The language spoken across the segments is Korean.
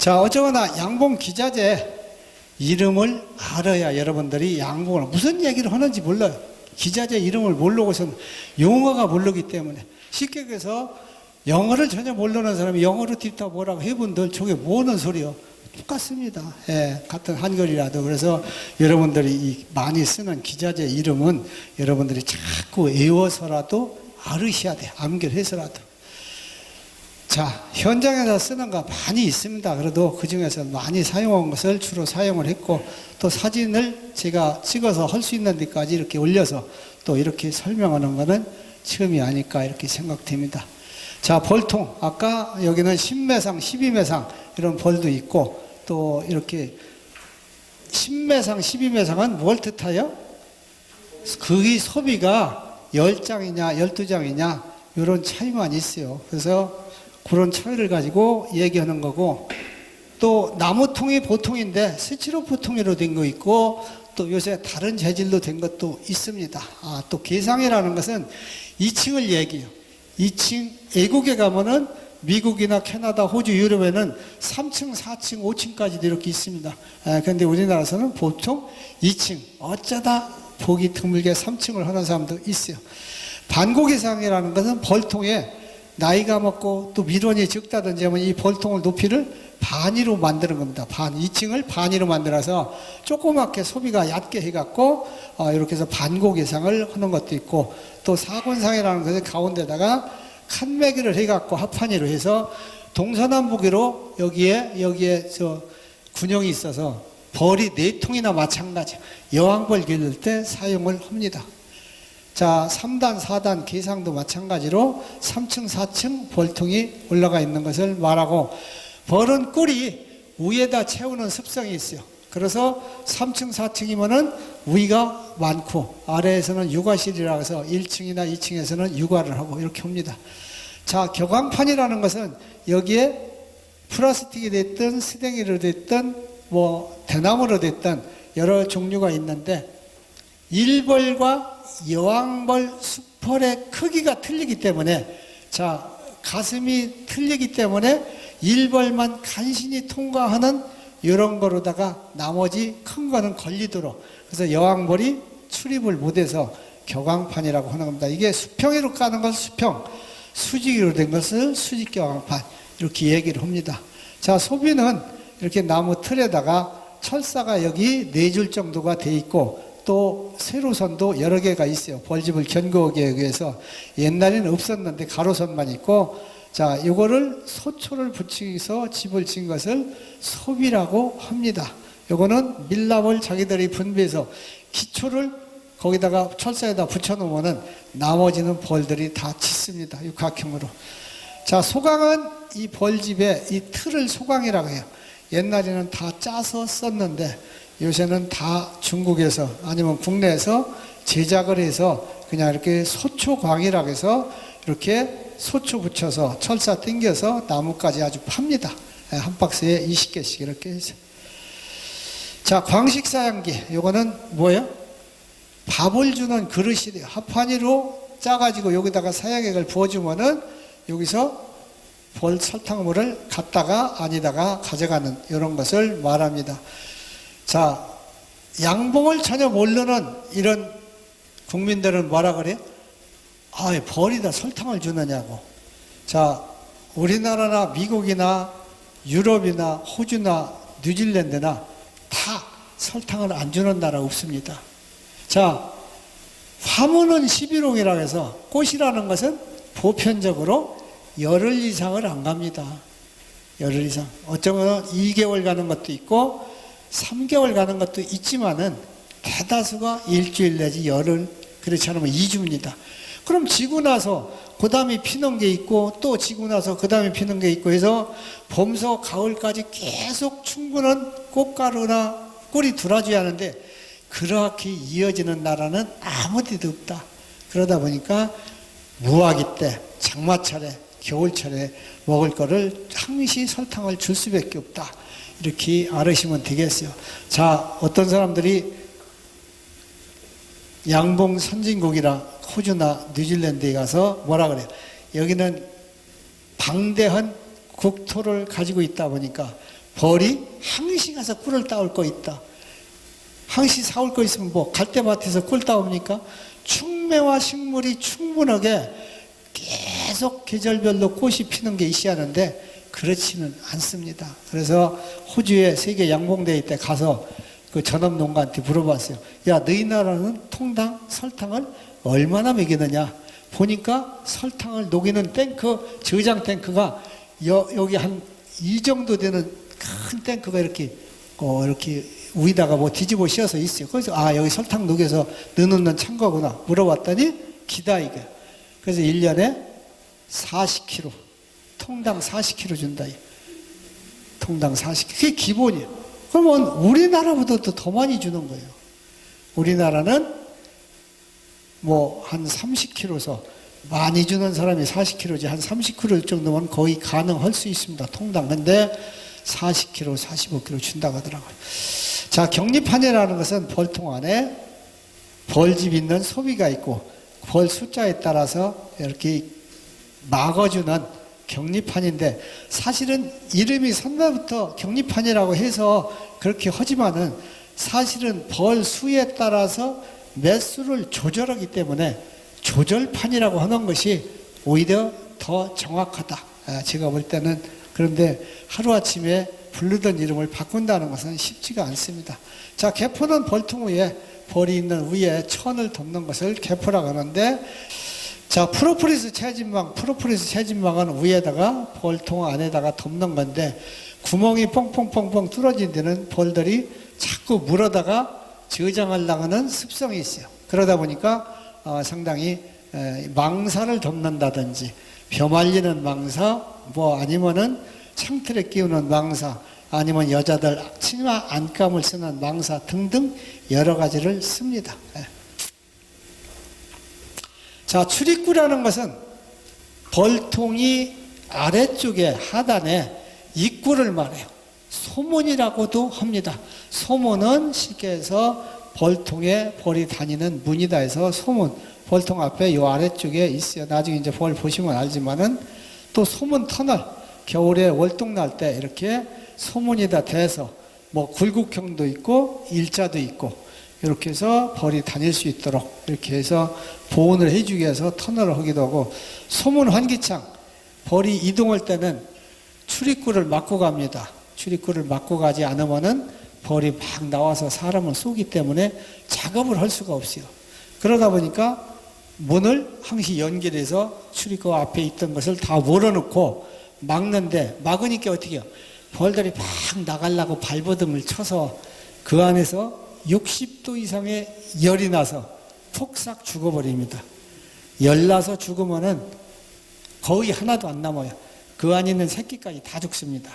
자, 어쩌거나 양봉 기자재 이름을 알아야 여러분들이 양봉을 무슨 얘기를 하는지 몰라요. 기자재 이름을 모르고선 용어가 모르기 때문에. 쉽게 얘기해서 영어를 전혀 모르는 사람이 영어로 딥다 뭐라고 해본들 저게 뭐는 소리요? 똑같습니다. 예, 같은 한글이라도. 그래서 여러분들이 많이 쓰는 기자재 이름은 여러분들이 자꾸 외워서라도 알으셔야 돼요. 암기해서라도. 자, 현장에서 쓰는 거 많이 있습니다. 그래도 그 중에서 많이 사용한 것을 주로 사용을 했고, 또 사진을 제가 찍어서 할 수 있는 데까지 이렇게 올려서 또 이렇게 설명하는 것은 처음이 아닐까 이렇게 생각됩니다. 자, 벌통. 아까 여기는 10매상, 12매상 이런 벌도 있고, 또 이렇게 10매상, 12매상은 뭘 뜻하여? 그게 소비가 10장이냐, 12장이냐, 이런 차이만 있어요. 그래서 그런 차이를 가지고 얘기하는 거고, 또 나무통이 보통인데 스티로폼통으로 된 거 있고, 또 요새 다른 재질로 된 것도 있습니다. 아, 또 개상이라는 것은 2층을 얘기해요. 2층, 외국에 가면은 미국이나 캐나다, 호주, 유럽에는 3층, 4층, 5층까지도 이렇게 있습니다. 그런데 우리나라에서는 보통 2층, 어쩌다 보기 드물게 3층을 하는 사람도 있어요. 반고개상이라는 것은 벌통에 나이가 먹고 또 밀원이 적다든지 하면 이 벌통을 높이를 반위로 만드는 겁니다. 2층을 반위로 만들어서 조그맣게 소비가 얕게 해갖고 이렇게 해서 반고개상을 하는 것도 있고, 또 사군상이라는 것은 가운데다가 칸매기를 해갖고 합판위로 해서 동서남북으로 여기에 저 군용이 있어서 벌이 4통이나 마찬가지 여왕벌 기를 때 사용을 합니다. 자, 3단, 4단 개상도 마찬가지로 3층, 4층 벌통이 올라가 있는 것을 말하고, 벌은 꿀이 위에다 채우는 습성이 있어요. 그래서 3층, 4층이면은 위가 많고 아래에서는 육아실이라고 해서 1층이나 2층에서는 육아를 하고 이렇게 합니다. 자, 격앙판이라는 것은 여기에 플라스틱이 됐든 스댕이로 됐든 뭐 대나무로 됐든 여러 종류가 있는데, 일벌과 여왕벌 수펄의 크기가 틀리기 때문에, 자, 가슴이 틀리기 때문에 일벌만 간신히 통과하는 이런 거로다가 나머지 큰 거는 걸리도록, 그래서 여왕벌이 출입을 못해서 격앙판이라고 하는 겁니다. 이게 수평으로 까는 것을 수평, 수직으로 된 것을 수직격앙판 이렇게 얘기를 합니다. 자, 소비는 이렇게 나무 틀에다가 철사가 여기 4줄 정도가 돼 있고, 또 세로선도 여러 개가 있어요. 벌집을 견고하게 위해서. 옛날에는 없었는데 가로선만 있고, 자, 요거를 소초를 붙이서 집을 지은 것을 소비라고 합니다. 요거는 밀랍을 자기들이 분배해서 기초를 거기다가 철사에다 붙여놓으면은 나머지는 벌들이 다 짖습니다. 육각형으로. 자, 소강은 이 벌집의 이 틀을 소강이라고 해요. 옛날에는 다 짜서 썼는데 요새는 다 중국에서 아니면 국내에서 제작을 해서 그냥 이렇게 소초광이라고 해서 이렇게 소초 붙여서 철사 당겨서 나무까지 아주 팝니다. 한 박스에 20개씩 이렇게 해서. 자, 광식사양기. 요거는 뭐예요? 밥을 주는 그릇이래요. 합판이로 짜가지고 여기다가 사양액을 부어주면은 여기서 벌 설탕물을 갖다가 아니다가 가져가는 이런 것을 말합니다. 자, 양봉을 전혀 모르는 이런 국민들은 뭐라 그래요? 아, 벌이다 설탕을 주느냐고. 자, 우리나라나 미국이나 유럽이나 호주나 뉴질랜드나 다 설탕을 안 주는 나라 없습니다. 자, 화무는 11홍이라고 해서 꽃이라는 것은 보편적으로 열흘 이상을 안 갑니다. 열흘 이상. 어쩌면 2개월 가는 것도 있고 3개월 가는 것도 있지만은 대다수가 일주일 내지 열흘, 그렇지 않으면 2주입니다. 그럼 지고 나서 그 다음에 피는 게 있고 또 지고 나서 그 다음에 피는 게 있고 해서 봄서 가을까지 계속 충분한 꽃가루나 꿀이 들어줘야 하는데 그렇게 이어지는 나라는 아무 데도 없다. 그러다 보니까 무화기 때, 장마철에, 겨울철에 먹을 거를 항시 설탕을 줄 수밖에 없다. 이렇게 알으시면 되겠어요. 자, 어떤 사람들이 양봉 선진국이라 호주나 뉴질랜드에 가서 뭐라 그래요? 여기는 방대한 국토를 가지고 있다 보니까 벌이 항시 가서 꿀을 따올 거 있다. 항시 사올 거 있으면 뭐 갈대밭에서 꿀 따옵니까? 충매와 식물이 충분하게 계속 계절별로 꽃이 피는 게 있어야 하는데 그렇지는 않습니다. 그래서 호주에 세계 양봉대회 때 가서 그 전업 농가한테 물어봤어요. 야, 너희 나라는 통당 설탕을 얼마나 먹이느냐? 보니까 설탕을 녹이는 탱크, 저장 탱크가 여기 한 이 정도 되는 큰 탱크가 이렇게 위에다가 뭐 뒤집어 씌워서 있어요. 그래서 여기 설탕 녹여서 넣는 창고구나 물어봤더니 기다 이게. 그래서 1년에 40kg, 통당 40kg 준다. 통당 40kg. 그게 기본이에요. 그러면 우리나라보다도 더 많이 주는 거예요. 우리나라는 뭐 한 30kg에서 많이 주는 사람이 40kg지 한 30kg 정도면 거의 가능할 수 있습니다. 통당. 근데 40kg, 45kg 준다고 하더라고요. 자, 격리판이라는 것은 벌통 안에 벌집 있는 소비가 있고 벌 숫자에 따라서 이렇게 막아주는 격리판인데 사실은 이름이 선배부터 격리판이라고 해서 그렇게 하지만은 사실은 벌 수에 따라서 매수를 조절하기 때문에 조절판이라고 하는 것이 오히려 더 정확하다. 제가 볼 때는. 그런데 하루아침에 부르던 이름을 바꾼다는 것은 쉽지가 않습니다. 자, 개포는 벌통 위에 벌이 있는 위에 천을 덮는 것을 개포라고 하는데, 자, 프로폴리스 체진망은 위에다가 벌통 안에다가 덮는 건데 구멍이 뻥뻥뻥뻥 뚫어진 데는 벌들이 자꾸 물어다가 저장하려고 하는 습성이 있어요. 그러다 보니까 상당히 망사를 덮는다든지 벼 말리는 망사, 뭐 아니면은 창틀에 끼우는 망사, 아니면 여자들 치마 안감을 쓰는 망사 등등 여러 가지를 씁니다. 자, 출입구라는 것은 벌통이 아래쪽에 하단에 입구를 말해요. 소문이라고도 합니다. 소문은 쉽게 해서 벌통에 벌이 다니는 문이다 해서 소문. 벌통 앞에 요 아래쪽에 있어요. 나중에 이제 벌 보시면 알지만은 또 소문 터널. 겨울에 월동 날 때 이렇게 소문이다 대서 뭐 굴곡형도 있고 일자도 있고 이렇게 해서 벌이 다닐 수 있도록 이렇게 해서 보온을 해주기 위해서 터널을 하기도 하고, 소문 환기창. 벌이 이동할 때는 출입구를 막고 갑니다. 출입구를 막고 가지 않으면은 벌이 막 나와서 사람을 쏘기 때문에 작업을 할 수가 없어요. 그러다 보니까 문을 항시 연결해서 출입구 앞에 있던 것을 다 몰아놓고 막는데, 막으니까 어떻게 해요? 벌들이 막 나가려고 발버둥을 쳐서 그 안에서 60도 이상의 열이 나서 폭삭 죽어버립니다. 열 나서 죽으면은 거의 하나도 안 남아요. 그 안에 있는 새끼까지 다 죽습니다.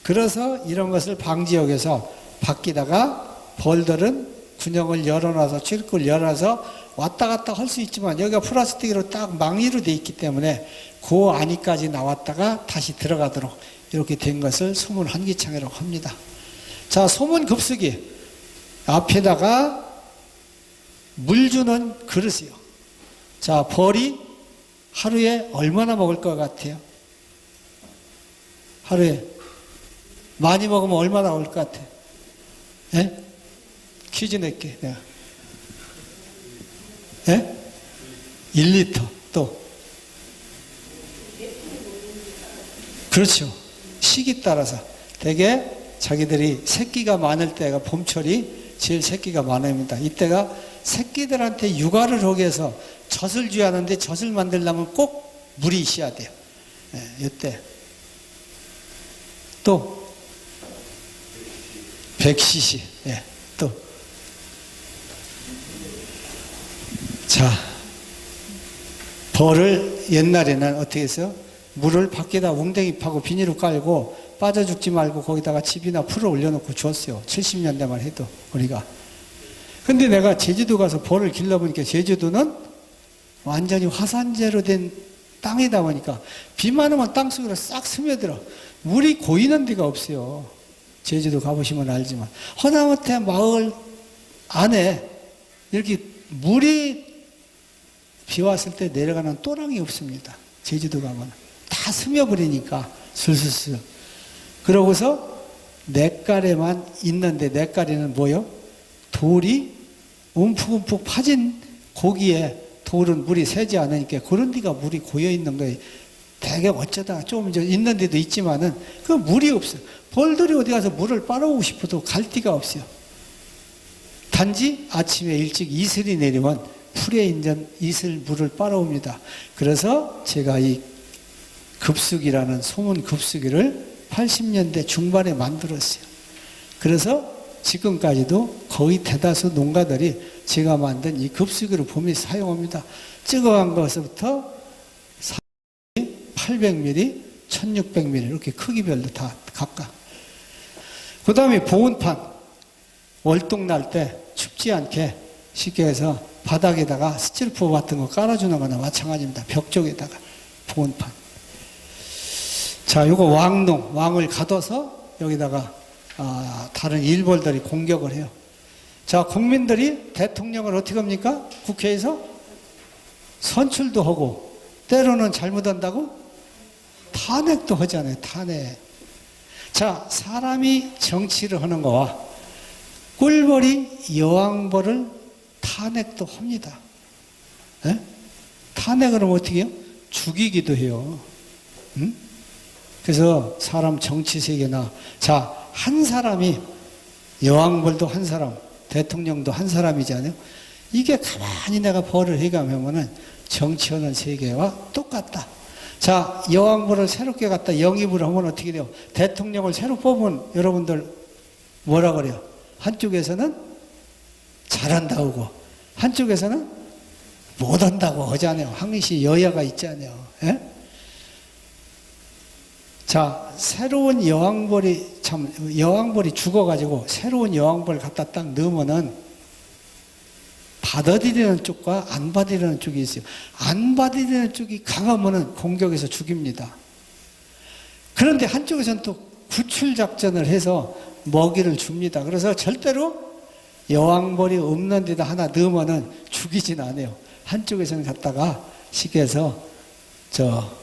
그래서 이런 것을 방지하기 위해서 밖에다가 벌들은 군형을 열어놔서 출입구를 열어서 왔다 갔다 할 수 있지만 여기가 플라스틱으로 딱 망리로 돼 있기 때문에 그 안에까지 나왔다가 다시 들어가도록 이렇게 된 것을 소문 환기창이라고 합니다. 자, 소문 급수기. 앞에다가 물 주는 그릇이요. 자, 벌이 하루에 얼마나 먹을 것 같아요? 하루에 많이 먹으면 얼마나 나올 것 같아요? 예? 퀴즈 낼게. 내가. 예? 1리터. 또. 그렇죠. 시기 따라서. 되게 자기들이 새끼가 많을 때가 봄철이 제일 새끼가 많습니다. 이때가 새끼들한테 육아를 하기 위해서 젖을 줘야 하는데 젖을 만들려면 꼭 물이 있어야 돼요. 예, 이때. 또 100cc. 예, 또. 자, 벌을 옛날에는 어떻게 했어요? 물을 밖에다 웅덩이 파고 비닐을 깔고 빠져 죽지 말고 거기다가 집이나 풀을 올려놓고 줬어요. 70년대만 해도 우리가. 근데 내가 제주도 가서 벌을 길러보니까 제주도는 완전히 화산재로 된 땅이다 보니까 비만 오면 땅속으로 싹 스며들어. 물이 고이는 데가 없어요. 제주도 가보시면 알지만. 허나무태 마을 안에 이렇게 물이 비 왔을 때 내려가는 또랑이 없습니다. 제주도 가면. 다 스며버리니까 슬슬슬. 그러고서 냇가에만 있는데, 냇가에는 뭐요? 돌이 움푹움푹 파진 고기에 돌은 물이 새지 않으니까 그런 데가 물이 고여 있는 거예요. 되게 어쩌다 좀 이제 있는 데도 있지만은 그 물이 없어요. 벌들이 어디 가서 물을 빨아오고 싶어도 갈 데가 없어요. 단지 아침에 일찍 이슬이 내리면 풀에 있는 이슬 물을 빨아옵니다. 그래서 제가 이 급수기라는 소문 급수기를 80년대 중반에 만들었어요. 그래서 지금까지도 거의 대다수 농가들이 제가 만든 이 급수기를 봄에 사용합니다. 찌그한 것부터 800mm, 1600mm 이렇게 크기별로 다 각각. 그 다음에 보온판, 월동 날 때 춥지 않게 쉽게 해서 바닥에다가 스티로폼 같은 거 깔아주는 거나 마찬가지입니다. 벽 쪽에다가 보온판. 자, 요거 왕농, 왕을 가둬서 여기다가 다른 일벌들이 공격을 해요. 자, 국민들이 대통령을 어떻게 합니까? 국회에서 선출도 하고 때로는 잘못한다고 탄핵도 하잖아요. 탄핵. 자, 사람이 정치를 하는 거와 꿀벌이 여왕벌을 탄핵도 합니다. 에? 탄핵을 하면 어떻게 해요? 죽이기도 해요. 응? 그래서 사람 정치 세계나, 자, 한 사람이, 여왕벌도 한 사람, 대통령도 한 사람이잖아요. 이게 가만히 내가 벌을 해가면은 정치하는 세계와 똑같다. 자, 여왕벌을 새롭게 갖다 영입을 하면 어떻게 돼요? 대통령을 새로 뽑은 여러분들 뭐라 그래요? 한쪽에서는 잘한다고 하고, 한쪽에서는 못한다고 하잖아요. 항시 여야가 있잖아요. 예? 자, 새로운 여왕벌이 죽어가지고 새로운 여왕벌 갖다 딱 넣으면은 받아들이는 쪽과 안 받아들이는 쪽이 있어요. 안 받아들이는 쪽이 강하면은 공격해서 죽입니다. 그런데 한쪽에서는 또 구출작전을 해서 먹이를 줍니다. 그래서 절대로 여왕벌이 없는 데다 하나 넣으면은 죽이진 않아요. 한쪽에서는 갖다가 쉽게 해서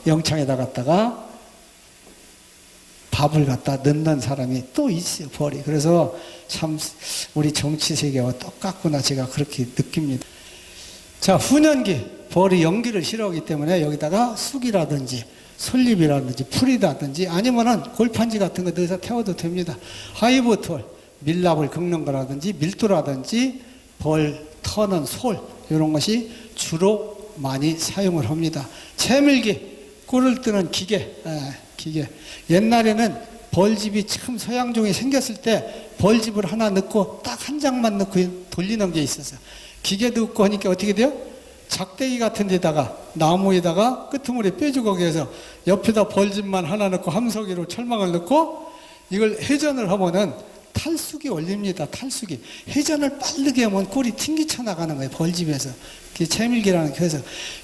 영창에다 갖다가 밥을 갖다 넣는 사람이 또 있어요, 벌이. 그래서 참 우리 정치 세계와 똑같구나, 제가 그렇게 느낍니다. 자, 훈연기, 벌이 연기를 싫어하기 때문에 여기다가 쑥이라든지 솔잎이라든지 풀이라든지 아니면은 골판지 같은 거 넣어서 태워도 됩니다. 하이브톨, 밀랍을 긁는 거라든지 밀도라든지 벌 터는 솔, 이런 것이 주로 많이 사용을 합니다. 채밀기, 꿀을 뜨는 기계. 기계. 옛날에는 벌집이 참 서양종이 생겼을 때 벌집을 하나 넣고 딱 한 장만 넣고 돌리는 게 있었어요. 기계도 없고 하니까 어떻게 돼요? 작대기 같은 데다가 나무에다가 끄트머리 빼주고 해서 옆에다 벌집만 하나 넣고 함석이로 철망을 넣고 이걸 회전을 하면은 탈쑥이 올립니다. 탈쑥이. 회전을 빠르게 하면 꿀이 튕기쳐 나가는 거예요. 벌집에서. 그게 채밀기라는 게. 그래서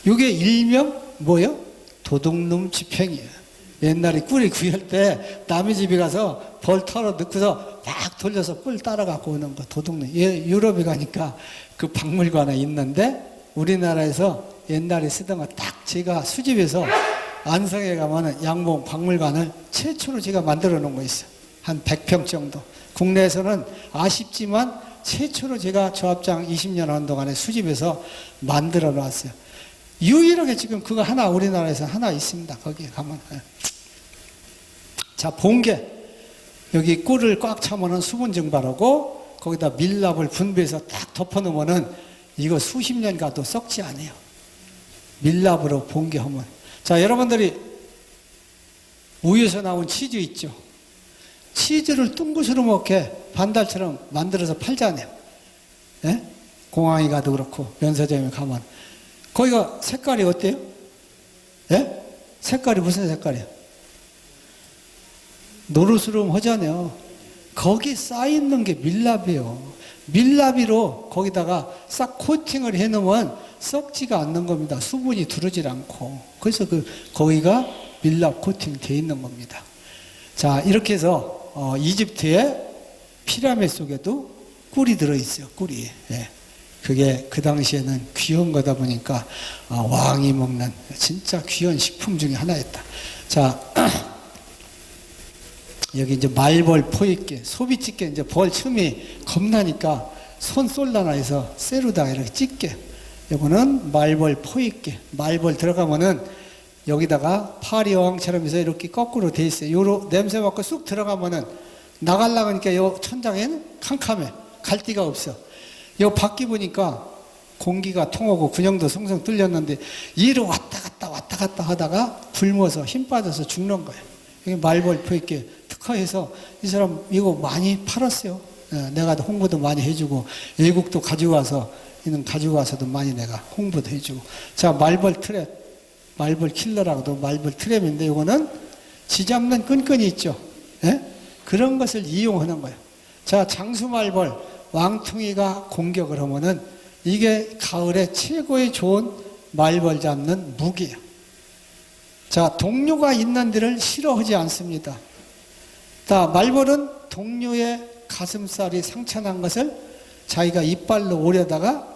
이게 일명 뭐예요? 도둑놈 집행이에요. 옛날에 꿀이 구할 때 남의 집에 가서 벌 털어 넣고서 막 돌려서 꿀 따라갖고 오는 거, 도둑놈. 유럽에 가니까 그 박물관에 있는데 우리나라에서 옛날에 쓰던 거 딱 제가 수집해서 안성에 가면은 양봉 박물관을 최초로 제가 만들어 놓은 거 있어요. 한 100평 정도. 국내에서는 아쉽지만 최초로 제가 조합장 20년 한 동안에 수집해서 만들어 놨어요. 유일하게 지금 그거 하나 우리나라에서 하나 있습니다. 거기에 가면. 자, 봉개. 여기 꿀을 꽉 차면은 수분 증발하고 거기다 밀랍을 분배해서 딱 덮어 놓으면은 이거 수십 년 가도 썩지 않아요. 밀랍으로 봉개하면. 자, 여러분들이 우유에서 나온 치즈 있죠. 치즈를 둥그스로 먹게 반달처럼 만들어서 팔잖아요. 예? 공항에 가도 그렇고 면세점에 가면. 거기가 색깔이 어때요? 예? 색깔이 무슨 색깔이에요? 노르스름 하잖아요. 거기 쌓여있는 게 밀랍이에요. 밀랍이로 거기다가 싹 코팅을 해놓으면 썩지가 않는 겁니다. 수분이 두르질 않고. 그래서 거기가 밀랍 코팅 되어 있는 겁니다. 자, 이렇게 해서 이집트의 피라미드 속에도 꿀이 들어있어요. 꿀이. 예. 그게 그 당시에는 귀한 거다 보니까 왕이 먹는 진짜 귀한 식품 중에 하나였다. 자, 여기 이제 말벌 포입게, 소비 찍게, 이제 벌 춤이 겁나니까 손 쏠라나 해서 쇠로다가 이렇게 찍게. 요거는 말벌 포입게. 말벌 들어가면은 여기다가 파리 어항처럼 해서 이렇게 거꾸로 돼 있어요. 요로 냄새 맡고 쑥 들어가면은 나가려고 하니까 요 천장에는 캄캄해. 갈 데가 없어. 요 밖에 보니까 공기가 통하고 군형도 송송 뚫렸는데 이로 왔다 갔다 하다가 굶어서 힘 빠져서 죽는 거예요. 이게 말벌 포입게 특허해서 이 사람 이거 많이 팔았어요. 내가 홍보도 많이 해주고 외국도 가지고 와서도 많이 내가 홍보도 해주고. 자, 말벌 트랩, 말벌 킬러라고도 말벌 트랩인데 이거는 쥐 잡는 끈끈이 있죠. 예? 그런 것을 이용하는 거예요. 자, 장수말벌 왕퉁이가 공격을 하면은 이게 가을에 최고의 좋은 말벌 잡는 무기예요. 자, 동료가 있는 데를 싫어하지 않습니다. 자, 말벌은 동료의 가슴살이 상처난 것을 자기가 이빨로 오려다가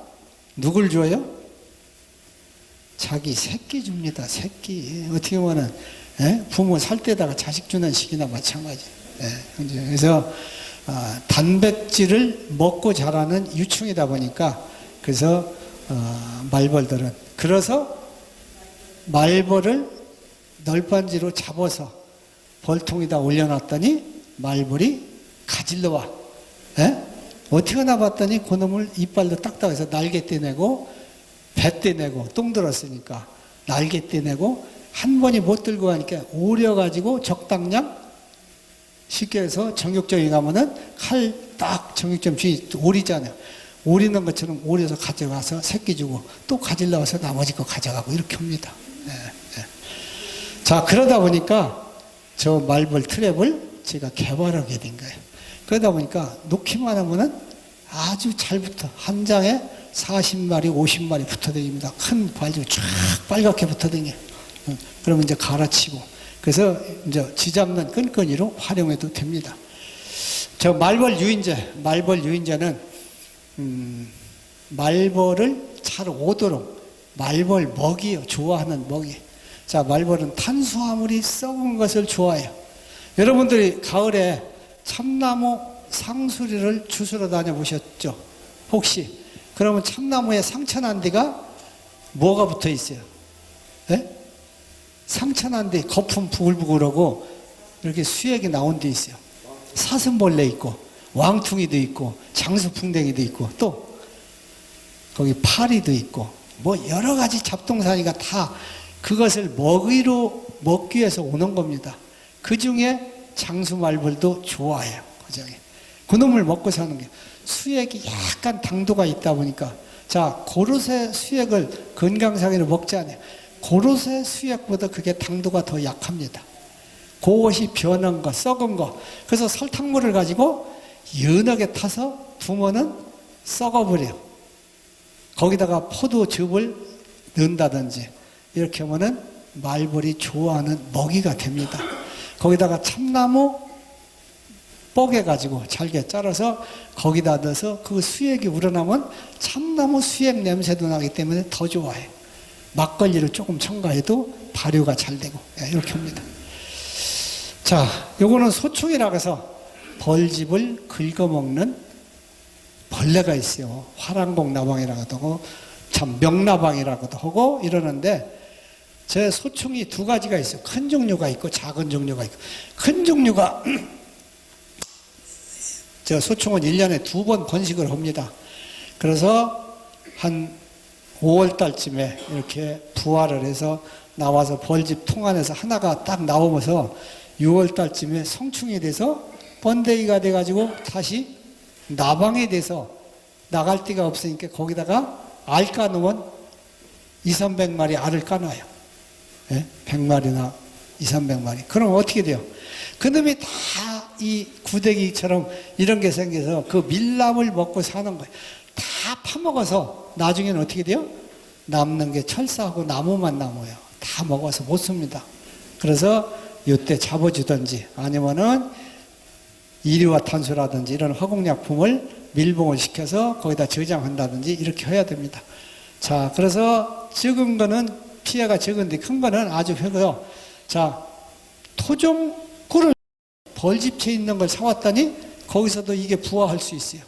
누굴 줘요? 자기 새끼 줍니다. 새끼. 어떻게 보면 부모 살 때다가 자식 주는 식이나 마찬가지. 그래서 단백질을 먹고 자라는 유충이다 보니까 그래서 말벌들은 그래서 말벌을 널빤지로 잡아서 벌통에다 올려놨더니 말벌이 가질러 와. 어떻게 하나 봤더니 그놈을 이빨로 딱딱해서 날개 떼내고 배 떼내고 똥 들었으니까 날개 떼내고 한 번에 못 들고 가니까 오려가지고 적당량 쉽게 해서 정육점에 가면은 칼 딱 정육점 주인 오리잖아요. 오리는 것처럼 오려서 가져가서 새끼 주고 또 가질러 와서 나머지 거 가져가고 이렇게 합니다. 자, 그러다 보니까 저 말벌 트랩을 제가 개발하게 된 거예요. 그러다 보니까 놓기만 하면은 아주 잘 붙어. 한 장에 40마리, 50마리 붙어 다닙니다. 큰 발로 쫙 빨갛게 붙어 다녀. 그러면 이제 갈아치고. 그래서 이제 쥐 잡는 끈끈이로 활용해도 됩니다. 저 말벌 유인제는 말벌을 잘 오도록 말벌 먹이요. 좋아하는 먹이. 자, 말벌은 탄수화물이 썩은 것을 좋아해요. 여러분들이 가을에 참나무 상수리를 주스러 다녀보셨죠? 혹시? 그러면 참나무에 상처난 데가 뭐가 붙어 있어요? 상처난 데 거품 부글부글하고 이렇게 수액이 나온 데 있어요. 사슴벌레 있고 왕퉁이도 있고 장수풍뎅이도 있고 또 거기 파리도 있고 뭐 여러 가지 잡동사니가 다 그것을 먹기 위해서 오는 겁니다. 그 중에 장수말벌도 좋아해요. 그놈을 먹고 사는 게 수액이 약간 당도가 있다 보니까 자, 고로쇠 수액을 건강상으로 먹지 않아요. 고로쇠 수액보다 그게 당도가 더 약합니다. 그것이 변한 거, 썩은 거. 그래서 설탕물을 가지고 연하게 타서 두면은 썩어버려요. 거기다가 포도즙을 넣는다든지 이렇게 하면은 말벌이 좋아하는 먹이가 됩니다. 거기다가 참나무 뽀개가지고 잘게 잘라서 거기다 넣어서 그 수액이 우러나면 참나무 수액 냄새도 나기 때문에 더 좋아해요. 막걸리를 조금 첨가해도 발효가 잘 되고 이렇게 합니다. 자, 요거는 소충이라고 해서 벌집을 긁어먹는 벌레가 있어요. 화랑곡 나방이라고도 하고 참 명나방이라고도 하고 이러는데 제 소충이 두 가지가 있어요. 큰 종류가 있고 작은 종류가 있고 큰 종류가 저 소충은 1년에 2번 번식을 합니다. 그래서 한 5월 달쯤에 이렇게 부화를 해서 나와서 벌집 통 안에서 하나가 딱 나오면서 6월 달쯤에 성충이 돼서 번데기가 돼가지고 다시 나방이 돼서 나갈 데가 없으니까 거기다가 알 까놓으면 200~300마리 알을 까놔요. 100마리나 200~300마리. 그럼 어떻게 돼요? 그놈이 다 이 구데기처럼 이런 게 생겨서 그 밀랍을 먹고 사는 거예요. 다 파먹어서 나중에는 어떻게 돼요? 남는 게 철사하고 나무만 남아요. 다 먹어서 못 씁니다. 그래서 이때 잡아주든지 아니면은 이硫화탄소라든지 이런 화공약품을 밀봉을 시켜서 거기다 저장한다든지 이렇게 해야 됩니다. 자, 그래서 적은 거는 피해가 적은데 큰 거는 아주 크고요. 자, 토종꿀을 벌집체 있는 걸 사왔더니 거기서도 이게 부화할 수 있어요.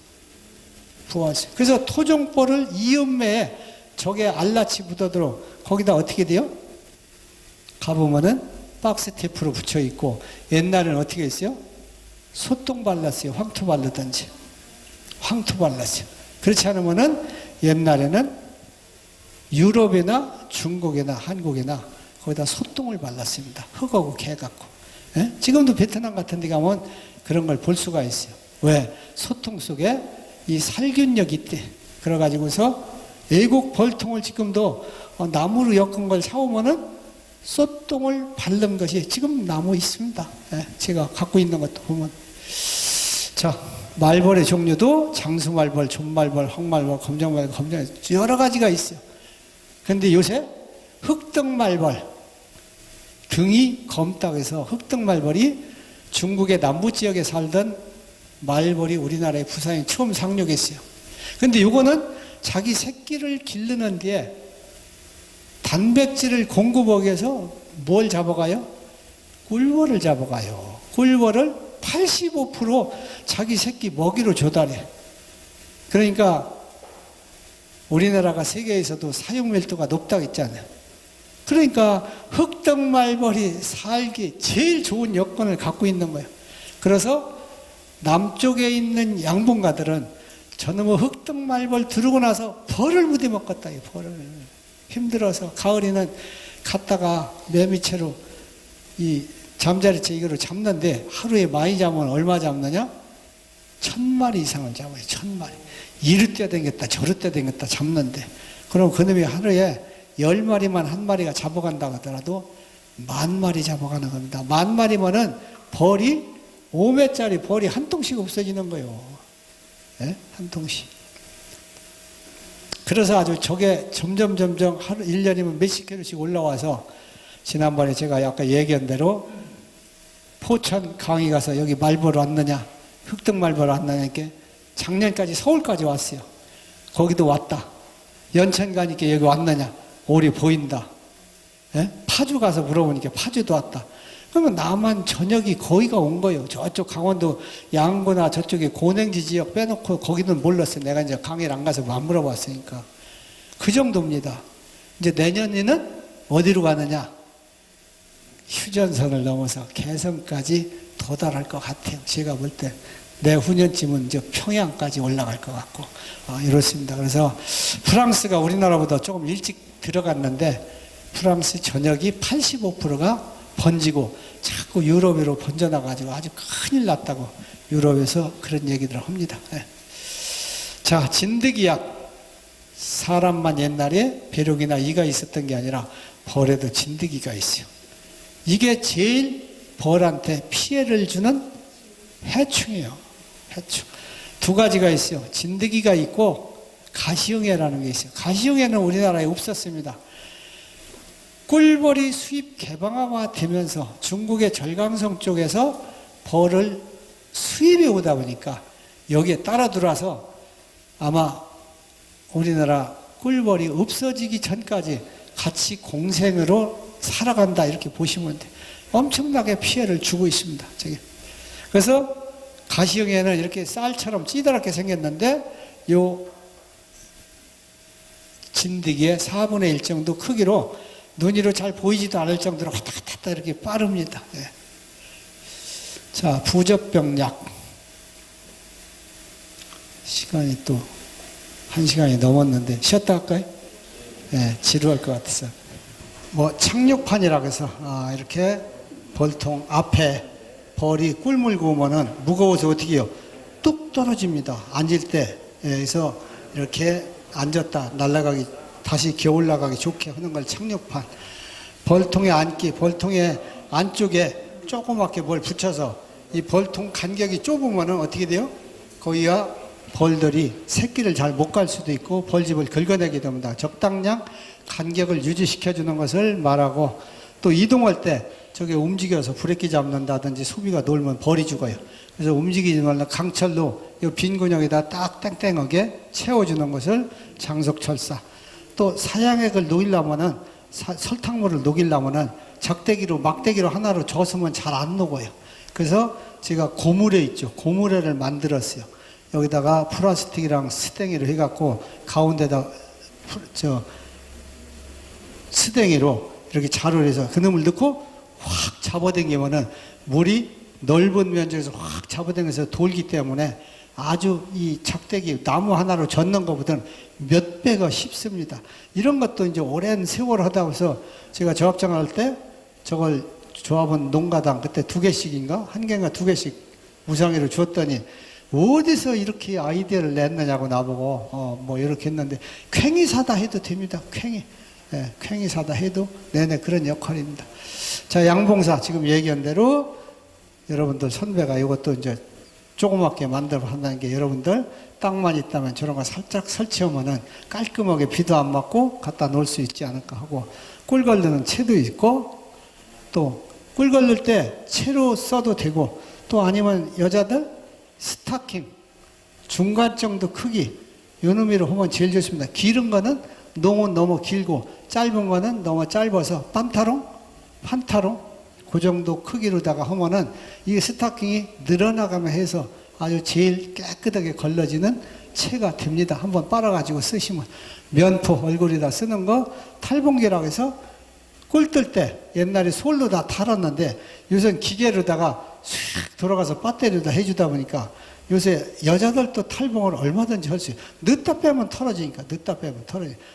부화할 수 있어요. 그래서 토종벌을 이음매에 저게 알라치 묻어도록 거기다 어떻게 돼요? 가보면은 박스 테이프로 붙여 있고, 옛날에는 어떻게 했어요? 소똥 발랐어요. 황토 바르든지. 황토 발랐어요. 그렇지 않으면은 옛날에는 유럽이나 중국이나 한국이나 거기다 소똥을 발랐습니다. 흙하고 개 갖고. 예? 지금도 베트남 같은 데 가면 그런 걸 볼 수가 있어요. 왜? 소똥 속에 이 살균력이 있대. 그래가지고서 애국 벌통을 지금도 나무로 엮은 걸 사오면은 소똥을 바른 것이 지금 나무 있습니다. 예? 제가 갖고 있는 것도 보면. 자, 말벌의 종류도 장수말벌, 존말벌, 황말벌, 검정말벌, 여러 가지가 있어요. 근데 요새 흑등말벌, 등이 검다고 해서 흑등말벌이 중국의 남부 지역에 살던 말벌이 우리나라에 부산에 처음 상륙했어요. 근데 요거는 자기 새끼를 기르는 뒤에 단백질을 공급하기 위해서 뭘 잡아가요? 꿀벌을 잡아가요. 꿀벌을 85% 자기 새끼 먹이로 조달해. 그러니까 우리나라가 세계에서도 사육 밀도가 높다고 했잖아요. 그러니까 흑등말벌이 살기 제일 좋은 여건을 갖고 있는 거예요. 그래서 남쪽에 있는 양봉가들은 저놈의 흑등말벌 들고 나서 벌을 무디 먹었다. 벌을 힘들어서 가을에는 갔다가 매미채로 이 잠자리채 이거로 잡는데 하루에 많이 잡으면 얼마 잡느냐? 1000마리 이상을 잡아요. 1000마리. 이리 뛰어다녔다 저리 뛰어다녔다 잡는데, 그럼 그놈이 하루에 10마리만 한 마리가 잡아간다고 하더라도 10,000마리 잡아가는 겁니다. 10,000마리면은 벌이 5매짜리 벌이 한 통씩 없어지는 거예요. 예? 한 통씩. 그래서 아주 저게 점점 하루 1년이면 몇십 킬로씩 올라와서, 지난번에 제가 아까 얘기한 대로 포천 강의 가서 여기 말벌 왔느냐, 흑등말벌 왔느냐, 이렇게 작년까지 서울까지 왔어요. 거기도 왔다. 연천 가니까 여기 왔느냐, 오리 보인다. 예? 파주 가서 물어보니까 파주도 왔다. 그러면 남한 전역이 거의가 온 거예요. 저쪽 강원도 양구나 저쪽에 고냉지 지역 빼놓고 거기는 몰랐어요. 내가 이제 강의를 안 가서 안 물어봤으니까. 그 정도입니다. 이제 내년에는 어디로 가느냐? 휴전선을 넘어서 개성까지 도달할 것 같아요. 제가 볼 때 내후년쯤은 이제 평양까지 올라갈 것 같고, 이렇습니다. 그래서 프랑스가 우리나라보다 조금 일찍 들어갔는데 프랑스 전역이 85%가 번지고 자꾸 유럽으로 번져나가지고 아주 큰일 났다고 유럽에서 그런 얘기들을 합니다. 네. 자, 진드기약. 사람만 옛날에 벼룩이나 이가 있었던 게 아니라 벌에도 진드기가 있어요. 이게 제일 벌한테 피해를 주는 해충이에요. 해충. 두 가지가 있어요. 진드기가 있고 가시용해라는 게 있어요. 가시용해는 우리나라에 없었습니다. 꿀벌이 수입 개방화가 되면서 중국의 절강성 쪽에서 벌을 수입해 오다 보니까 여기에 따라 들어와서 아마 우리나라 꿀벌이 없어지기 전까지 같이 공생으로 살아간다, 이렇게 보시면 돼요. 엄청나게 피해를 주고 있습니다. 저기. 그래서 가시용에는 이렇게 쌀처럼 찌드럽게 생겼는데 요 진드기의 4분의 1 정도 크기로 눈으로 잘 보이지도 않을 정도로 왔다 갔다 이렇게 빠릅니다. 예. 자, 부적병약. 시간이 또 1시간이 넘었는데 쉬었다 할까요? 예, 지루할 것 같아서. 착륙판이라고 해서 이렇게 벌통 앞에 벌이 꿀 물고 오면은 무거워서 어떻게 해요? 뚝 떨어집니다. 앉을 때. 예, 그래서 이렇게 앉았다 날아가기, 다시 기어 올라가기 좋게 하는 걸 착륙판. 벌통에 앉기, 벌통의 안쪽에 조그맣게 뭘 붙여서 이 벌통 간격이 좁으면은 어떻게 돼요? 거기가 벌들이 새끼를 잘 못 갈 수도 있고 벌집을 긁어내게 됩니다. 적당량 간격을 유지시켜주는 것을 말하고, 또 이동할 때 저게 움직여서 브레이크 잡는다든지 소비가 놀면 벌이 죽어요. 그래서 움직이지 말라 강철로 이 빈 근육에다 딱 땡땡하게 채워주는 것을 장속철사. 또 사양액을 녹이려면은 설탕물을 녹이려면은 적대기로 막대기로 하나로 줬으면 잘 안 녹아요. 그래서 제가 고무래 있죠. 고무래를 만들었어요. 여기다가 플라스틱이랑 스댕이를 해갖고 가운데다 스댕이로 이렇게 자루를 해서 그놈을 넣고 확 잡아당기면은 물이 넓은 면적에서 확 잡아당겨서 돌기 때문에 아주 이 작대기 나무 하나로 젓는 것보다는 몇 배가 쉽습니다. 이런 것도 이제 오랜 세월 하다 해서 제가 조합장 할 때 저걸 조합원 농가당 그때 2개씩인가? 1개인가 2개씩 무상으로 줬더니 어디서 이렇게 아이디어를 냈느냐고 나보고 뭐 이렇게 했는데 괭이 사다 해도 됩니다. 괭이. 예, 괭이 사다 해도 내내 그런 역할입니다. 자, 양봉사 지금 얘기한 대로 여러분들 선배가 이것도 이제 조그맣게 만들어 한다는 게 여러분들 땅만 있다면 저런 거 살짝 설치하면은 깔끔하게 비도 안 맞고 갖다 놓을 수 있지 않을까 하고 꿀 걸르는 채도 있고 또 꿀 걸릴 때 채로 써도 되고 또 아니면 여자들 스타킹 중간 정도 크기 요 놈으로 하면 제일 좋습니다. 길은 거는 농은 너무 길고 짧은 거는 너무 짧아서 판타롱 그 정도 크기로다가 하면은 이 스타킹이 늘어나가며 해서 아주 제일 깨끗하게 걸러지는 채가 됩니다. 한번 빨아가지고 쓰시면 면포 얼굴에다 쓰는 거 탈봉기라고 해서 꿀 뜰 때 옛날에 솔로 다 탈았는데 요새는 기계로다가 휙 돌아가서 배터리로다 해주다 보니까 요새 여자들도 탈봉을 얼마든지 할 수 있어요. 늦다 빼면 털어지니까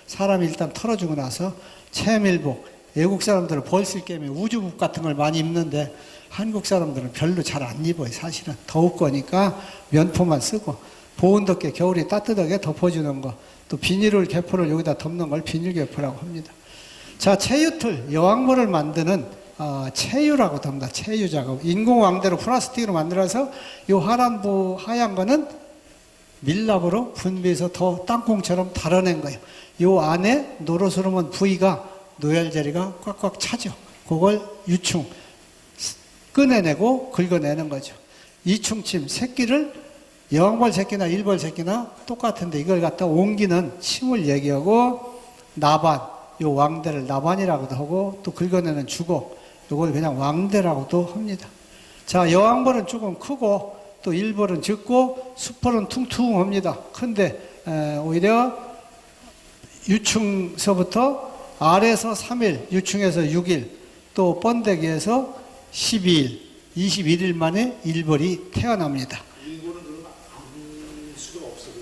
사람이 일단 털어주고 나서 채밀복 외국 사람들은 벌쓸 게임에 우주복 같은 걸 많이 입는데 한국 사람들은 별로 잘 안 입어요. 사실은 더울 거니까 면포만 쓰고 보온 덮개 겨울에 따뜻하게 덮어주는 거 또 비닐을 개포를 여기다 덮는 걸 비닐 개포라고 합니다. 자, 체유틀 여왕벌을 만드는 체유라고도 합니다. 체유 작업 인공왕대로 플라스틱으로 만들어서 이 하얀 거는 밀랍으로 분비해서 더 땅콩처럼 달아낸 거예요. 이 안에 노로스름한 부위가 노열자리가 꽉꽉 차죠. 그걸 유충 꺼내내고 긁어내는 거죠. 이충침 새끼를 여왕벌 새끼나 일벌 새끼나 똑같은데 이걸 갖다 옮기는 침을 얘기하고 나반 요 왕대를 나반이라고도 하고 또 긁어내는 주걱 요걸 그냥 왕대라고도 합니다. 자, 여왕벌은 조금 크고 또 일벌은 적고 수벌은 퉁퉁합니다. 큰데 오히려 유충서부터 아래에서 3일, 유충에서 6일, 또 번데기에서 12일, 21일 만에 일벌이 태어납니다. 일벌은 그럼 안 수가 없어요.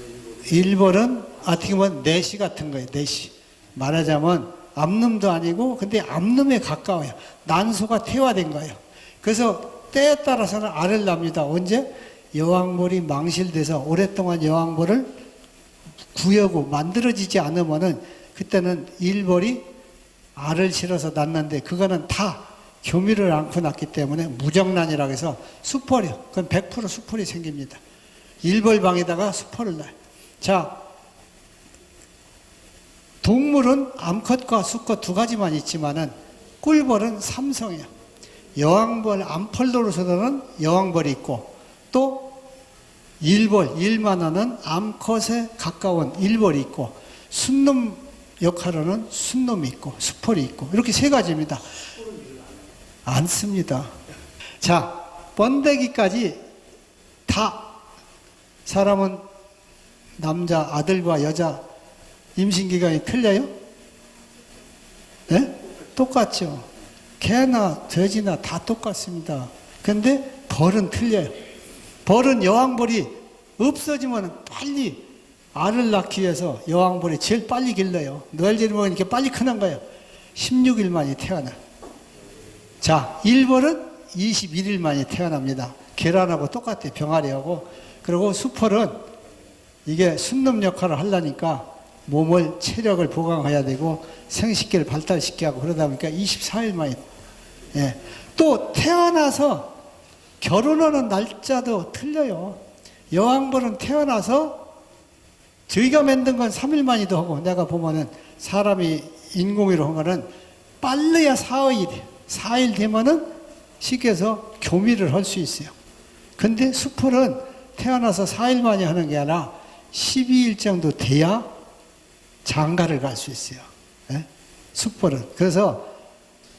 일벌은 어떻게 보면 내시 같은 거예요. 내시. 말하자면 암놈도 아니고 근데 암놈에 가까워요. 난소가 태화된 거예요. 그래서 때에 따라서는 알을 납니다. 언제? 여왕벌이 망실돼서 오랫동안 여왕벌을 구하고 만들어지지 않으면은 그때는 일벌이 알을 실어서 낳는데 그거는 다 교미를 않고 낳기 때문에 무정란이라고 해서 수펄이요. 그건 100% 수펄이 생깁니다. 일벌방에다가 수펄을 낳아요. 자, 동물은 암컷과 수컷 두 가지만 있지만은 꿀벌은 삼성이에요. 여왕벌, 암펄로로서는 여왕벌이 있고 또 일벌, 일만하는 암컷에 가까운 일벌이 있고 순놈 역할로는 순놈이 있고 수펄이 있고 이렇게 세 가지입니다. 안 씁니다. 자, 번데기까지 다 사람은 남자 아들과 여자 임신기간이 틀려요? 네? 똑같죠. 개나 돼지나 다 똑같습니다. 근데 벌은 틀려요. 벌은 여왕벌이 없어지면 빨리 알을 낳기 위해서 여왕벌이 제일 빨리 길러요. 노엘제를 먹으니까 이렇게 빨리 크는 거예요. 16일 만에 태어나. 자, 일벌은 21일 만에 태어납니다. 계란하고 똑같아요. 병아리하고. 그리고 수펄은 이게 순놈 역할을 하려니까 몸을 체력을 보강해야 되고 생식기를 발달시켜야 하고 그러다 보니까 24일 만에 또 태어나서 결혼하는 날짜도 틀려요. 여왕벌은 태어나서 저희가 만든 건 3일 만이도 하고 내가 보면은 사람이 인공위로 한 거는 빨라야 4일 되면은 쉽게 해서 교미를 할 수 있어요. 근데 수풀은 태어나서 4일 만에 하는 게 아니라 12일 정도 돼야 장가를 갈 수 있어요. 예? 수벌은. 그래서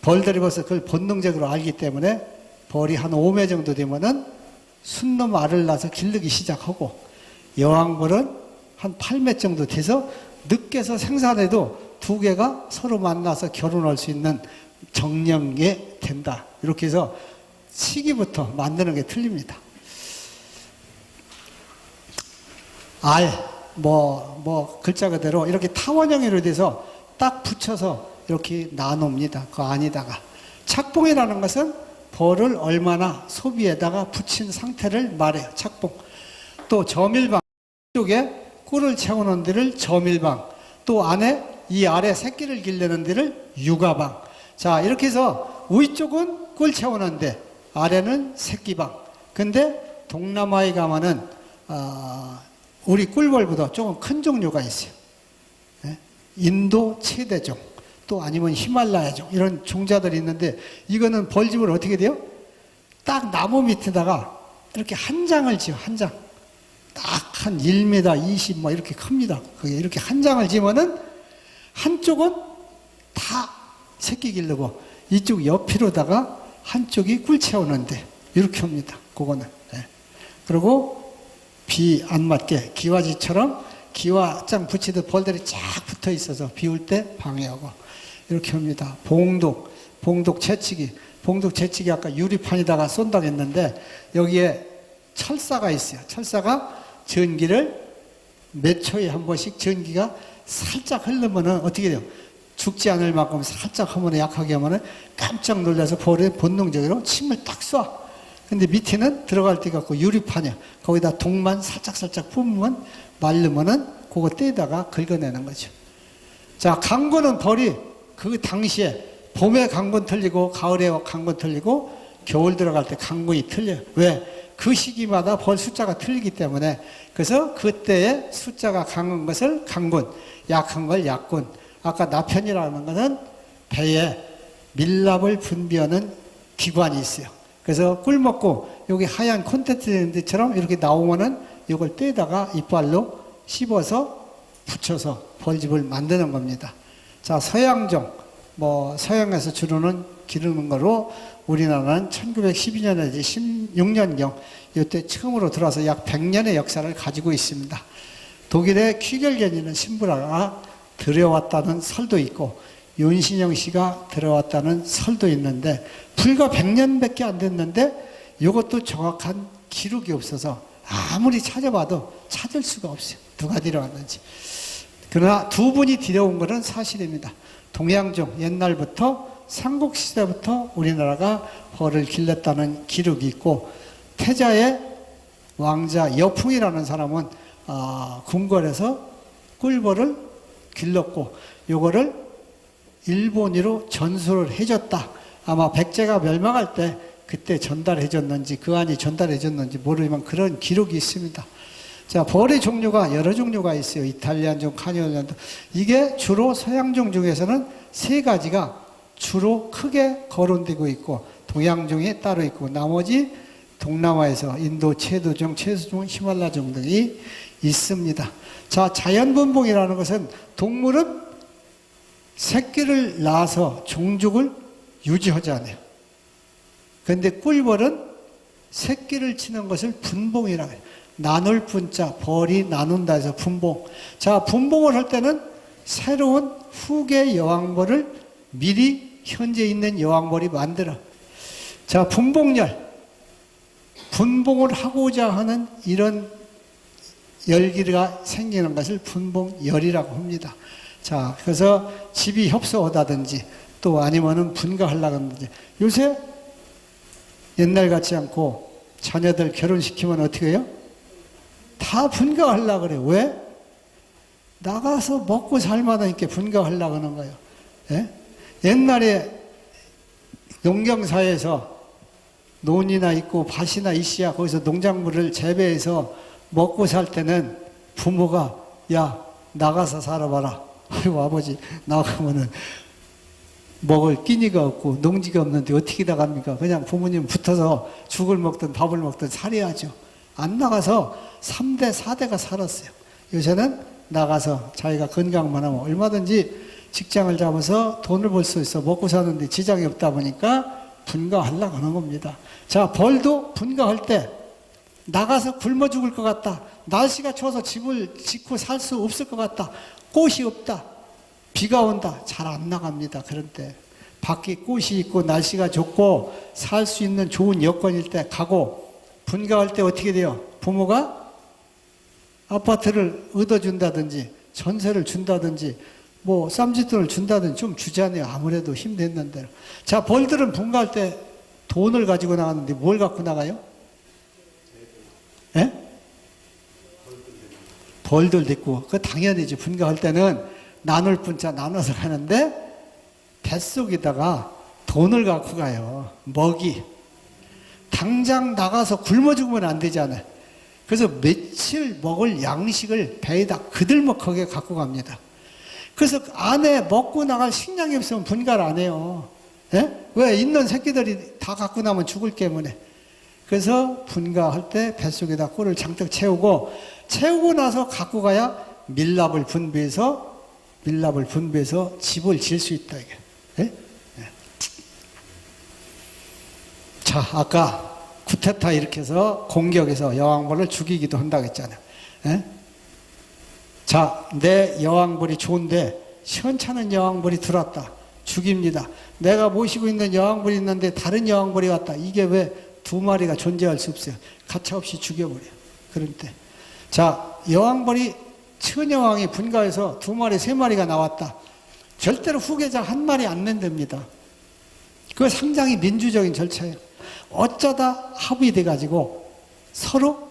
벌들이 벌써 그걸 본능적으로 알기 때문에 벌이 한 5매 정도 되면은 순놈 알을 낳아서 기르기 시작하고, 여왕벌은 한 8매 정도 돼서 늦게서 생산해도 두 개가 서로 만나서 결혼할 수 있는 정령에 된다. 이렇게 해서 시기부터 만드는 게 틀립니다. 글자 그대로 이렇게 타원형으로 돼서 딱 붙여서 이렇게 나눕니다. 그 안에다가. 착봉이라는 것은 벌을 얼마나 소비에다가 붙인 상태를 말해요. 착봉. 또 저밀방 쪽에 꿀을 채우는 데를 저밀방, 또 안에 이 아래 새끼를 기르는 데를 육아방. 자, 이렇게 해서 위쪽은 꿀 채우는데 아래는 새끼방. 근데 동남아에 가면은 우리 꿀벌보다 조금 큰 종류가 있어요. 인도 최대종, 또 아니면 히말라야종, 이런 종자들이 있는데, 이거는 벌집을 어떻게 돼요? 딱 나무 밑에다가 이렇게 한 장을 지어, 한 장. 딱 한 1m 20 뭐 이렇게 큽니다. 그게 이렇게 한 장을 지면은 한쪽은 다 새끼 기르고, 이쪽 옆으로다가 한쪽이 꿀 채우는데, 이렇게 합니다. 그거는. 그리고 비 안 맞게 기와지처럼 기와장 붙이듯 벌들이 쫙 붙어 있어서 비 올 때 방해하고, 이렇게 합니다. 봉독 채치기. 봉독 채치기 아까 유리판에다가 쏜다고 했는데, 여기에 철사가 있어요. 철사가 전기를 몇 초에 한 번씩 전기가 살짝 흐르면은 어떻게 돼요? 죽지 않을 만큼 살짝 하면, 약하게 하면은 깜짝 놀라서 벌에 본능적으로 침을 딱 쏴. 근데 밑에는 들어갈 데가 없고 유리판이야. 거기다 독만 살짝 뿜으면, 말르면은 그거 떼다가 긁어내는 거죠. 자, 강군은 벌이 그 당시에 봄에 강군 틀리고 가을에 강군 틀리고 겨울 들어갈 때 강군이 틀려요. 왜? 그 시기마다 벌 숫자가 틀리기 때문에. 그래서 그때의 숫자가 강한 것을 강군, 약한 걸 약군. 아까 나편이라는 것은 배에 밀랍을 분비하는 기관이 있어요. 그래서 꿀 먹고 여기 하얀 콘텐츠처럼 이렇게 나오면은 이걸 떼다가 이빨로 씹어서 붙여서 벌집을 만드는 겁니다. 자, 서양종, 서양에서 주로는 기르는 거로 우리나라는 1912년에서 16년경 이때 처음으로 들어와서 약 100년의 역사를 가지고 있습니다. 독일의 퀴겔겐이는 신부라가 들여왔다는 설도 있고, 윤신영 씨가 들어왔다는 설도 있는데, 불과 100년밖에 안 됐는데 이것도 정확한 기록이 없어서 아무리 찾아봐도 찾을 수가 없어요. 누가 들여왔는지. 그러나 두 분이 들여온 것은 사실입니다. 동양종, 옛날부터 삼국시대부터 우리나라가 벌을 길렀다는 기록이 있고, 태자의 왕자 여풍이라는 사람은 궁궐에서 꿀벌을 길렀고, 요거를 일본으로 전수를 해줬다. 아마 백제가 멸망할 때 그때 전달해줬는지, 그 안이 전달해줬는지 모르지만 그런 기록이 있습니다. 자, 벌의 종류가 여러 종류가 있어요. 이탈리안종, 카니올란종. 이게 주로 서양종 중에서는 세 가지가 주로 크게 거론되고 있고, 동양종이 따로 있고, 나머지 동남아에서 인도 채도종, 채수종, 히말라종 등이 있습니다. 자, 자연분봉이라는 것은 동물은 새끼를 낳아서 종족을 유지하잖아요. 그런데 꿀벌은 새끼를 치는 것을 분봉이라고 해요. 나눌 분자, 벌이 나눈다 해서 분봉. 자, 분봉을 할 때는 새로운 후계 여왕벌을 미리 현재 있는 여왕벌이 만들어. 자, 분봉열. 분봉을 하고자 하는 이런 열기가 생기는 것을 분봉열이라고 합니다. 자, 그래서 집이 협소하다든지 또 아니면은 분가하려고 하는지, 요새 옛날 같지 않고 자녀들 결혼시키면 어떻게 해요? 다 분가하려고 그래요. 왜? 나가서 먹고 살만하니까 분가하려고 하는 거예요. 예? 옛날에 농경사회에서 논이나 있고 밭이나 있어야 거기서 농작물을 재배해서 먹고 살 때는 부모가, 야, 나가서 살아봐라. 아이고, 아버지, 나가면은 먹을 끼니가 없고 농지가 없는데 어떻게 나갑니까? 그냥 부모님 붙어서 죽을 먹든 밥을 먹든 살아야죠. 안 나가서 3대, 4대가 살았어요. 요새는 나가서 자기가 건강만 하면 얼마든지 직장을 잡아서 돈을 벌 수 있어. 먹고 사는데 지장이 없다 보니까 분가하려고 하는 겁니다. 자, 벌도 분가할 때 나가서 굶어 죽을 것 같다. 날씨가 추워서 집을 짓고 살 수 없을 것 같다. 꽃이 없다. 비가 온다. 잘 안 나갑니다. 그런 때. 밖에 꽃이 있고 날씨가 좋고 살 수 있는 좋은 여건일 때 가고, 분가할 때 어떻게 돼요? 부모가 아파트를 얻어준다든지 전세를 준다든지 뭐 쌈짓돈을 준다든지 좀 주잖아요. 아무래도 힘든 대로. 자, 벌들은 분가할 때 돈을 가지고 나가는데 뭘 갖고 나가요? 예? 벌들 데리고. 그 당연히지. 분가할 때는 나눌 분자 나눠서 가는데 뱃속에다가 돈을 갖고 가요. 먹이. 당장 나가서 굶어 죽으면 안 되잖아요. 그래서 며칠 먹을 양식을 배에다 그들먹하게 갖고 갑니다. 그래서 안에 먹고 나갈 식량이 없으면 분가를 안 해요. 예? 왜? 있는 새끼들이 다 갖고 나면 죽을 때문에. 그래서 분가할 때 뱃속에다 꿀을 장떡 채우고 나서 갖고 가야 밀랍을 분배해서 집을 지을 수 있다, 이게. 예? 예. 자, 아까 쿠데타 일으켜서 공격해서 여왕벌을 죽이기도 한다고 했잖아요. 예? 자, 내 여왕벌이 좋은데 시원찮은 여왕벌이 들어왔다. 죽입니다. 내가 모시고 있는 여왕벌이 있는데 다른 여왕벌이 왔다. 이게 왜 두 마리가 존재할 수 없어요. 가차없이 죽여버려요. 그럴 때. 자, 여왕벌이 처녀왕이 분가해서 두 마리, 세 마리가 나왔다. 절대로 후계자 한 마리 안 낸답니다. 그거 상당히 민주적인 절차예요. 어쩌다 합의돼가지고 서로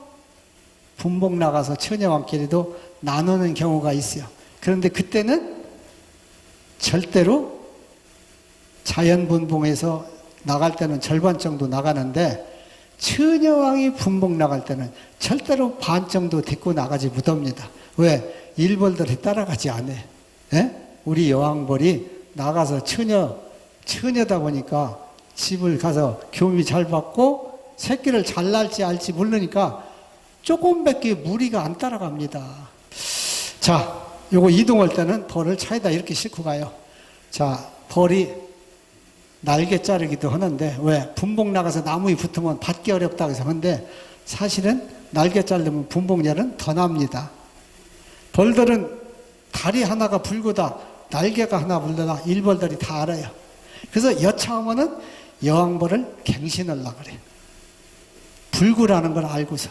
분봉 나가서 처녀왕끼리도 나누는 경우가 있어요. 그런데 그때는 절대로 자연분봉에서 나갈 때는 절반 정도 나가는데 처녀왕이 분봉 나갈 때는 절대로 반 정도 데리고 나가지 못합니다. 왜? 일벌들이 따라가지 않아요. 예? 우리 여왕벌이 나가서 처녀다 보니까 집을 가서 교미 잘 받고 새끼를 잘 낳을지 알지 모르니까 조금밖에 무리가 안 따라갑니다. 자, 요거 이동할 때는 벌을 차에다 이렇게 싣고 가요. 자, 벌이 날개 자르기도 하는데, 왜? 분봉 나가서 나무에 붙으면 받기 어렵다고 해서 하는데, 사실은 날개 자르면 분봉열은 더 납니다. 벌들은 다리 하나가 붉으다, 날개가 하나 붉다, 일벌들이 다 알아요. 그래서 여차하면은 여왕벌을 갱신하려고 그래요. 붉으라는 걸 알고서.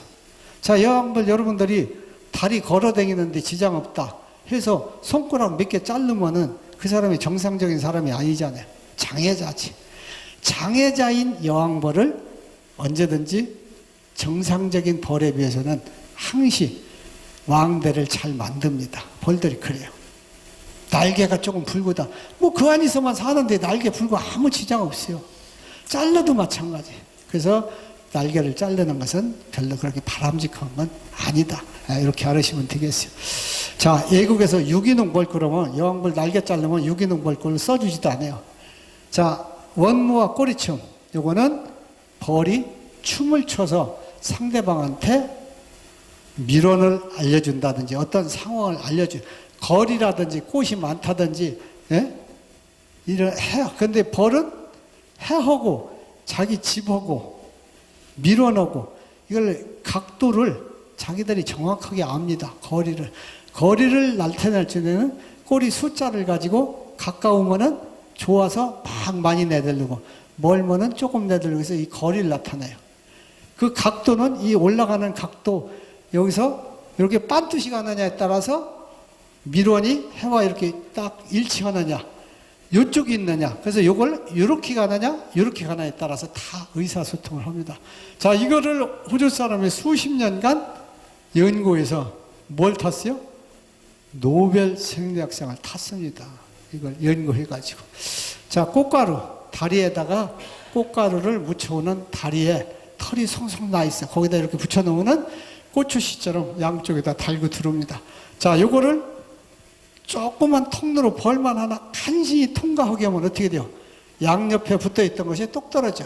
자, 여왕벌 여러분들이 다리 걸어 다니는데 지장 없다 해서 손가락 몇 개 자르면은 그 사람이 정상적인 사람이 아니잖아요. 장애자지. 장애자인 여왕벌을 언제든지 정상적인 벌에 비해서는 항시 왕대를 잘 만듭니다. 벌들이 그래요. 날개가 조금 붉다. 뭐 그 안에서만 사는데 날개 붉고 아무 지장 없어요. 잘라도 마찬가지. 그래서 날개를 자르는 것은 별로 그렇게 바람직한 건 아니다. 이렇게 알으시면 되겠어요. 자, 예국에서 유기농 벌 그러면 여왕벌 날개 자르면 유기농 벌꿀을 써주지도 않아요. 자, 원무와 꼬리춤. 요거는 벌이 춤을 춰서 상대방한테 미련을 알려준다든지 어떤 상황을 거리라든지 꽃이 많다든지, 예? 이런 근데 벌은 해하고 자기 집하고 밀어넣고 이걸 각도를 자기들이 정확하게 압니다. 거리를 나타낼 때는 꼬리 숫자를 가지고 가까우면은 좋아서 막 많이 내들고 멀면은 조금 내들고 해서 이 거리를 나타내요. 그 각도는 이 올라가는 각도, 여기서 이렇게 반듯이 가느냐에 따라서 밀원이 해와 이렇게 딱 일치하느냐, 이쪽이 있느냐, 그래서 이걸 이렇게 가느냐, 이렇게 가느냐에 따라서 다 의사소통을 합니다. 자, 이거를 호주 사람이 수십 년간 연구해서 뭘 탔어요? 노벨 생리학상을 탔습니다. 이걸 연구해가지고. 자, 꽃가루. 다리에다가 꽃가루를 묻혀오는 다리에 털이 송송 나 있어. 거기다 이렇게 붙여놓으면 고추씨처럼 양쪽에다 달고 들어옵니다. 자, 요거를 조그만 통로로 벌만 하나 간신히 통과하게 하면 어떻게 돼요? 양옆에 붙어 있던 것이 똑 떨어져.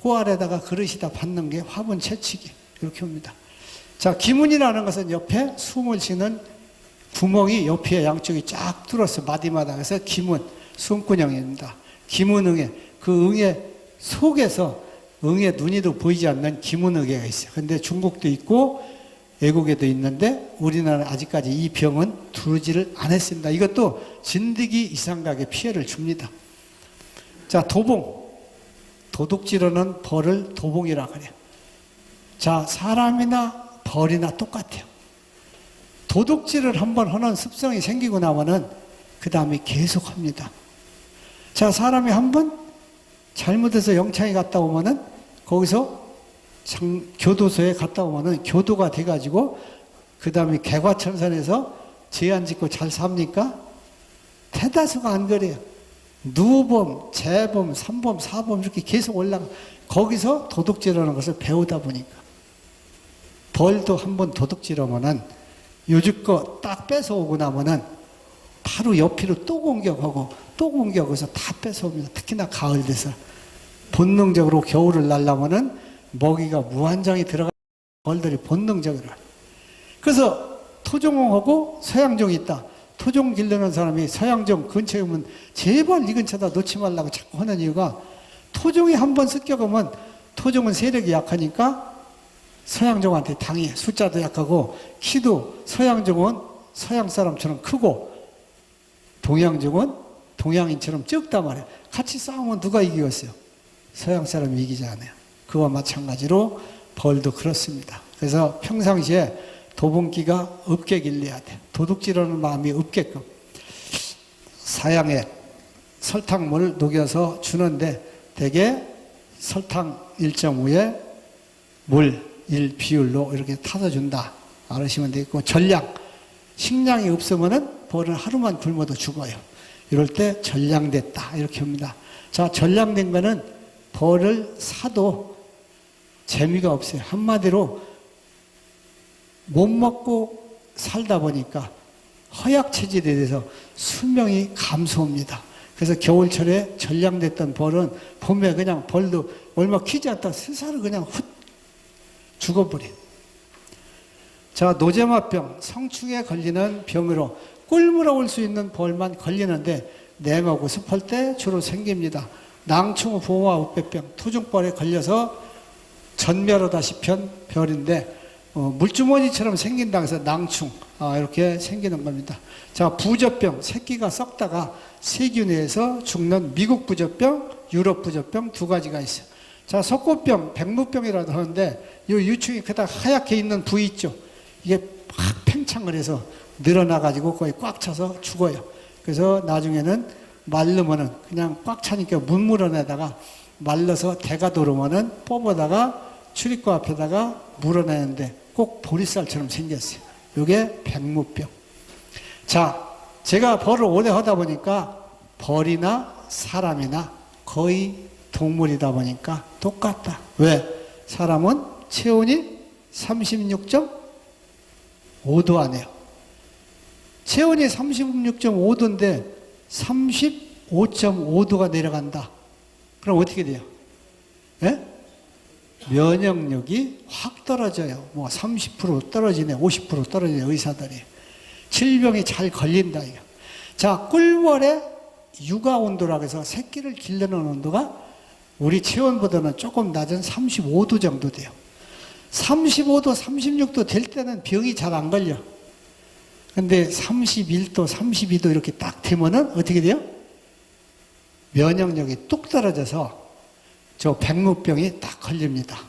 그 아래다가 그릇이다 받는 게 화분 채치기. 이렇게 옵니다. 자, 기문이라는 것은 옆에 숨을 쉬는 구멍이 옆에 양쪽이 쫙 뚫어서 마디마다. 그래서 기문, 숨구녕입니다. 기문응애. 그 응애 속에서 응의 눈이도 보이지 않는 기문의계가 있어요. 근데 중국도 있고 외국에도 있는데 우리나라는 아직까지 이 병은 두르지를 않았습니다. 이것도 진드기 이상각에 피해를 줍니다. 자, 도봉. 도둑질하는 벌을 도봉이라 그래요. 자, 사람이나 벌이나 똑같아요. 도둑질을 한번 하는 습성이 생기고 나면은 그 다음에 계속 합니다. 자, 사람이 한번 잘못해서 영창에 갔다 오면은 거기서 교도소에 갔다 오면은 교도가 돼가지고 그 다음에 개과천선에서 죄안 짓고 잘 삽니까? 대다수가 안 그래요. 누범, 재범, 삼범, 사범 이렇게 계속 올라가. 거기서 도둑질하는 것을 배우다 보니까. 벌도 한번 도둑질하면은 요즘 거 딱 뺏어오고 나면은 바로 옆으로 또 공격하고 또 공격해서 다 뺏어옵니다. 특히나 가을 돼서. 본능적으로 겨울을 날라면은 먹이가 무한정이 들어가 벌들이 본능적으로. 그래서 토종하고 서양종이 있다. 토종 기르는 사람이 서양종 근처에 오면 제발 이 근처다 놓지 말라고 자꾸 하는 이유가 토종이 한번 습격하면 토종은 세력이 약하니까 서양종한테 당해. 숫자도 약하고 키도 서양종은 서양 사람처럼 크고 동양종은 동양인처럼 적단 말이에요. 같이 싸우면 누가 이기겠어요? 서양 사람이 이기지 않아요. 그와 마찬가지로 벌도 그렇습니다. 그래서 평상시에 도봉기가 없게 길러야 돼. 도둑질하는 마음이 없게끔. 사양에 설탕물 녹여서 주는데 대개 설탕 1.5에 물 1 비율로 이렇게 타서 준다. 알으시면 되겠고, 전량. 식량이 없으면은 벌은 하루만 굶어도 죽어요. 이럴 때 전량됐다. 이렇게 합니다. 자, 전량된 거는 벌을 사도 재미가 없어요. 한마디로 못 먹고 살다 보니까 허약 체질에 대해서 수명이 감소합니다. 그래서 겨울철에 전량됐던 벌은 봄에 그냥 벌도 얼마 키지 않다 스스로 그냥 훗 죽어버려요. 자, 노제마병, 성충에 걸리는 병으로 꿀물어 올 수 있는 벌만 걸리는데 냉하고 습할 때 주로 생깁니다. 낭충, 보호와 우빼병, 토종벌에 걸려서 전멸하다시피 한 별인데 물주머니처럼 생긴다 해서 낭충 이렇게 생기는 겁니다. 자, 부저병, 새끼가 썩다가 세균에서 죽는 미국 부저병, 유럽 부저병 두 가지가 있어요. 자, 석고병, 백무병이라도 하는데 이 유충이 그닥 하얗게 있는 부위 있죠. 이게 막 팽창을 해서 늘어나가지고 거의 꽉 차서 죽어요. 그래서 나중에는 말르면은 그냥 꽉 차니까 물 물어내다가 말라서 대가 돌으면은 뽑아다가 출입구 앞에다가 물어내는데 꼭 보리쌀처럼 생겼어요. 이게 백무병. 자, 제가 벌을 오래 하다 보니까 벌이나 사람이나 거의 동물이다 보니까 똑같다. 왜? 사람은 체온이 36.5도 안에요. 체온이 36.5도인데 35.5도가 내려간다. 그럼 어떻게 돼요? 예? 면역력이 확 떨어져요. 뭐 30% 떨어지네, 50% 떨어지네, 의사들이. 질병이 잘 걸린다, 이거. 자, 꿀벌의 육아 온도라고 해서 새끼를 기르는 온도가 우리 체온보다는 조금 낮은 35도 정도 돼요. 35도, 36도 될 때는 병이 잘 안 걸려. 근데 31도, 32도 이렇게 딱 되면은 어떻게 돼요? 면역력이 뚝 떨어져서 저 백무병이 딱 걸립니다.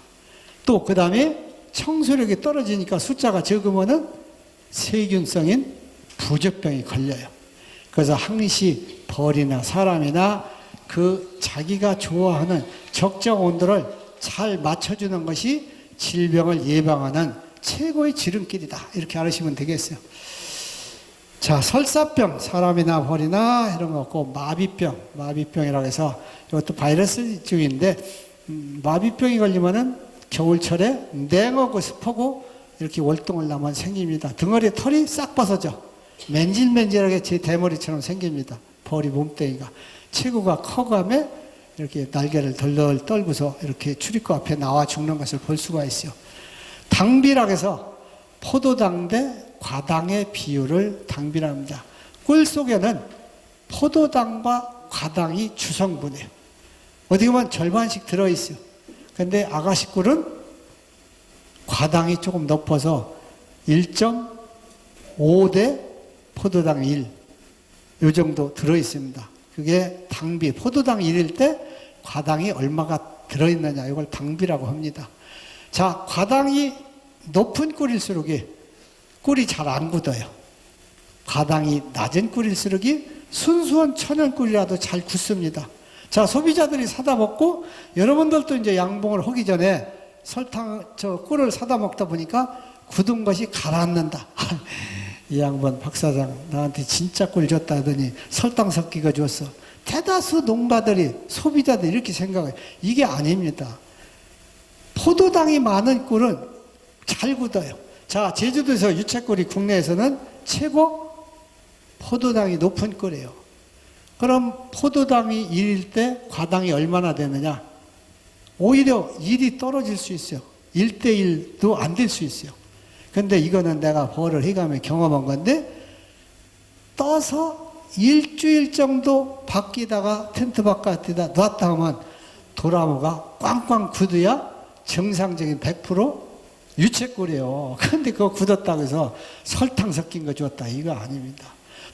또 그 다음에 청소력이 떨어지니까 숫자가 적으면은 세균성인 부적병이 걸려요. 그래서 항시 벌이나 사람이나 그 자기가 좋아하는 적정 온도를 잘 맞춰주는 것이 질병을 예방하는 최고의 지름길이다. 이렇게 알으시면 되겠어요. 자, 설사병, 사람이나 벌이나 이런 거 없고, 마비병이라고 해서 이것도 바이러스 쪽인데, 마비병이 걸리면은 겨울철에 냉하고 습하고 이렇게 월동을 나면 생깁니다. 등어리 털이 싹 벗어져. 맨질맨질하게 제 대머리처럼 생깁니다. 벌이 몸뚱이가. 체구가 커감에 이렇게 날개를 덜덜 떨고서 이렇게 출입구 앞에 나와 죽는 것을 볼 수가 있어요. 당비라고 해서 포도당 대 과당의 비율을 당비라고 합니다. 꿀 속에는 포도당과 과당이 주성분이에요. 어떻게 보면 절반씩 들어있어요. 근데 아가씨 꿀은 과당이 조금 높아서 1.5대 포도당 1, 요 정도 들어있습니다. 그게 당비, 포도당 1일 때 과당이 얼마가 들어있느냐, 이걸 당비라고 합니다. 자, 과당이 높은 꿀일수록 꿀이 잘 안 굳어요. 과당이 낮은 꿀일수록 순수한 천연 꿀이라도 잘 굳습니다. 자, 소비자들이 사다 먹고 여러분들도 이제 양봉을 하기 전에 꿀을 사다 먹다 보니까 굳은 것이 가라앉는다. 이 양반 박사장 나한테 진짜 꿀 줬다 하더니 설탕 섞기가 줬어. 대다수 농가들이, 소비자들이 이렇게 생각해요. 이게 아닙니다. 포도당이 많은 꿀은 잘 굳어요. 자, 제주도에서 유채꿀이 국내에서는 최고 포도당이 높은 꿀이에요. 그럼 포도당이 1일 때 과당이 얼마나 되느냐? 오히려 1이 떨어질 수 있어요. 1대1도 안 될 수 있어요. 근데 이거는 내가 벌을 해가며 경험한 건데, 떠서 일주일 정도 밖에다가 텐트 바깥에다 놨다 하면 도라무가 꽝꽝 굳어야 정상적인 100% 유채꿀이에요. 근데 그거 굳었다고 해서 설탕 섞인 거 줬다, 이거 아닙니다.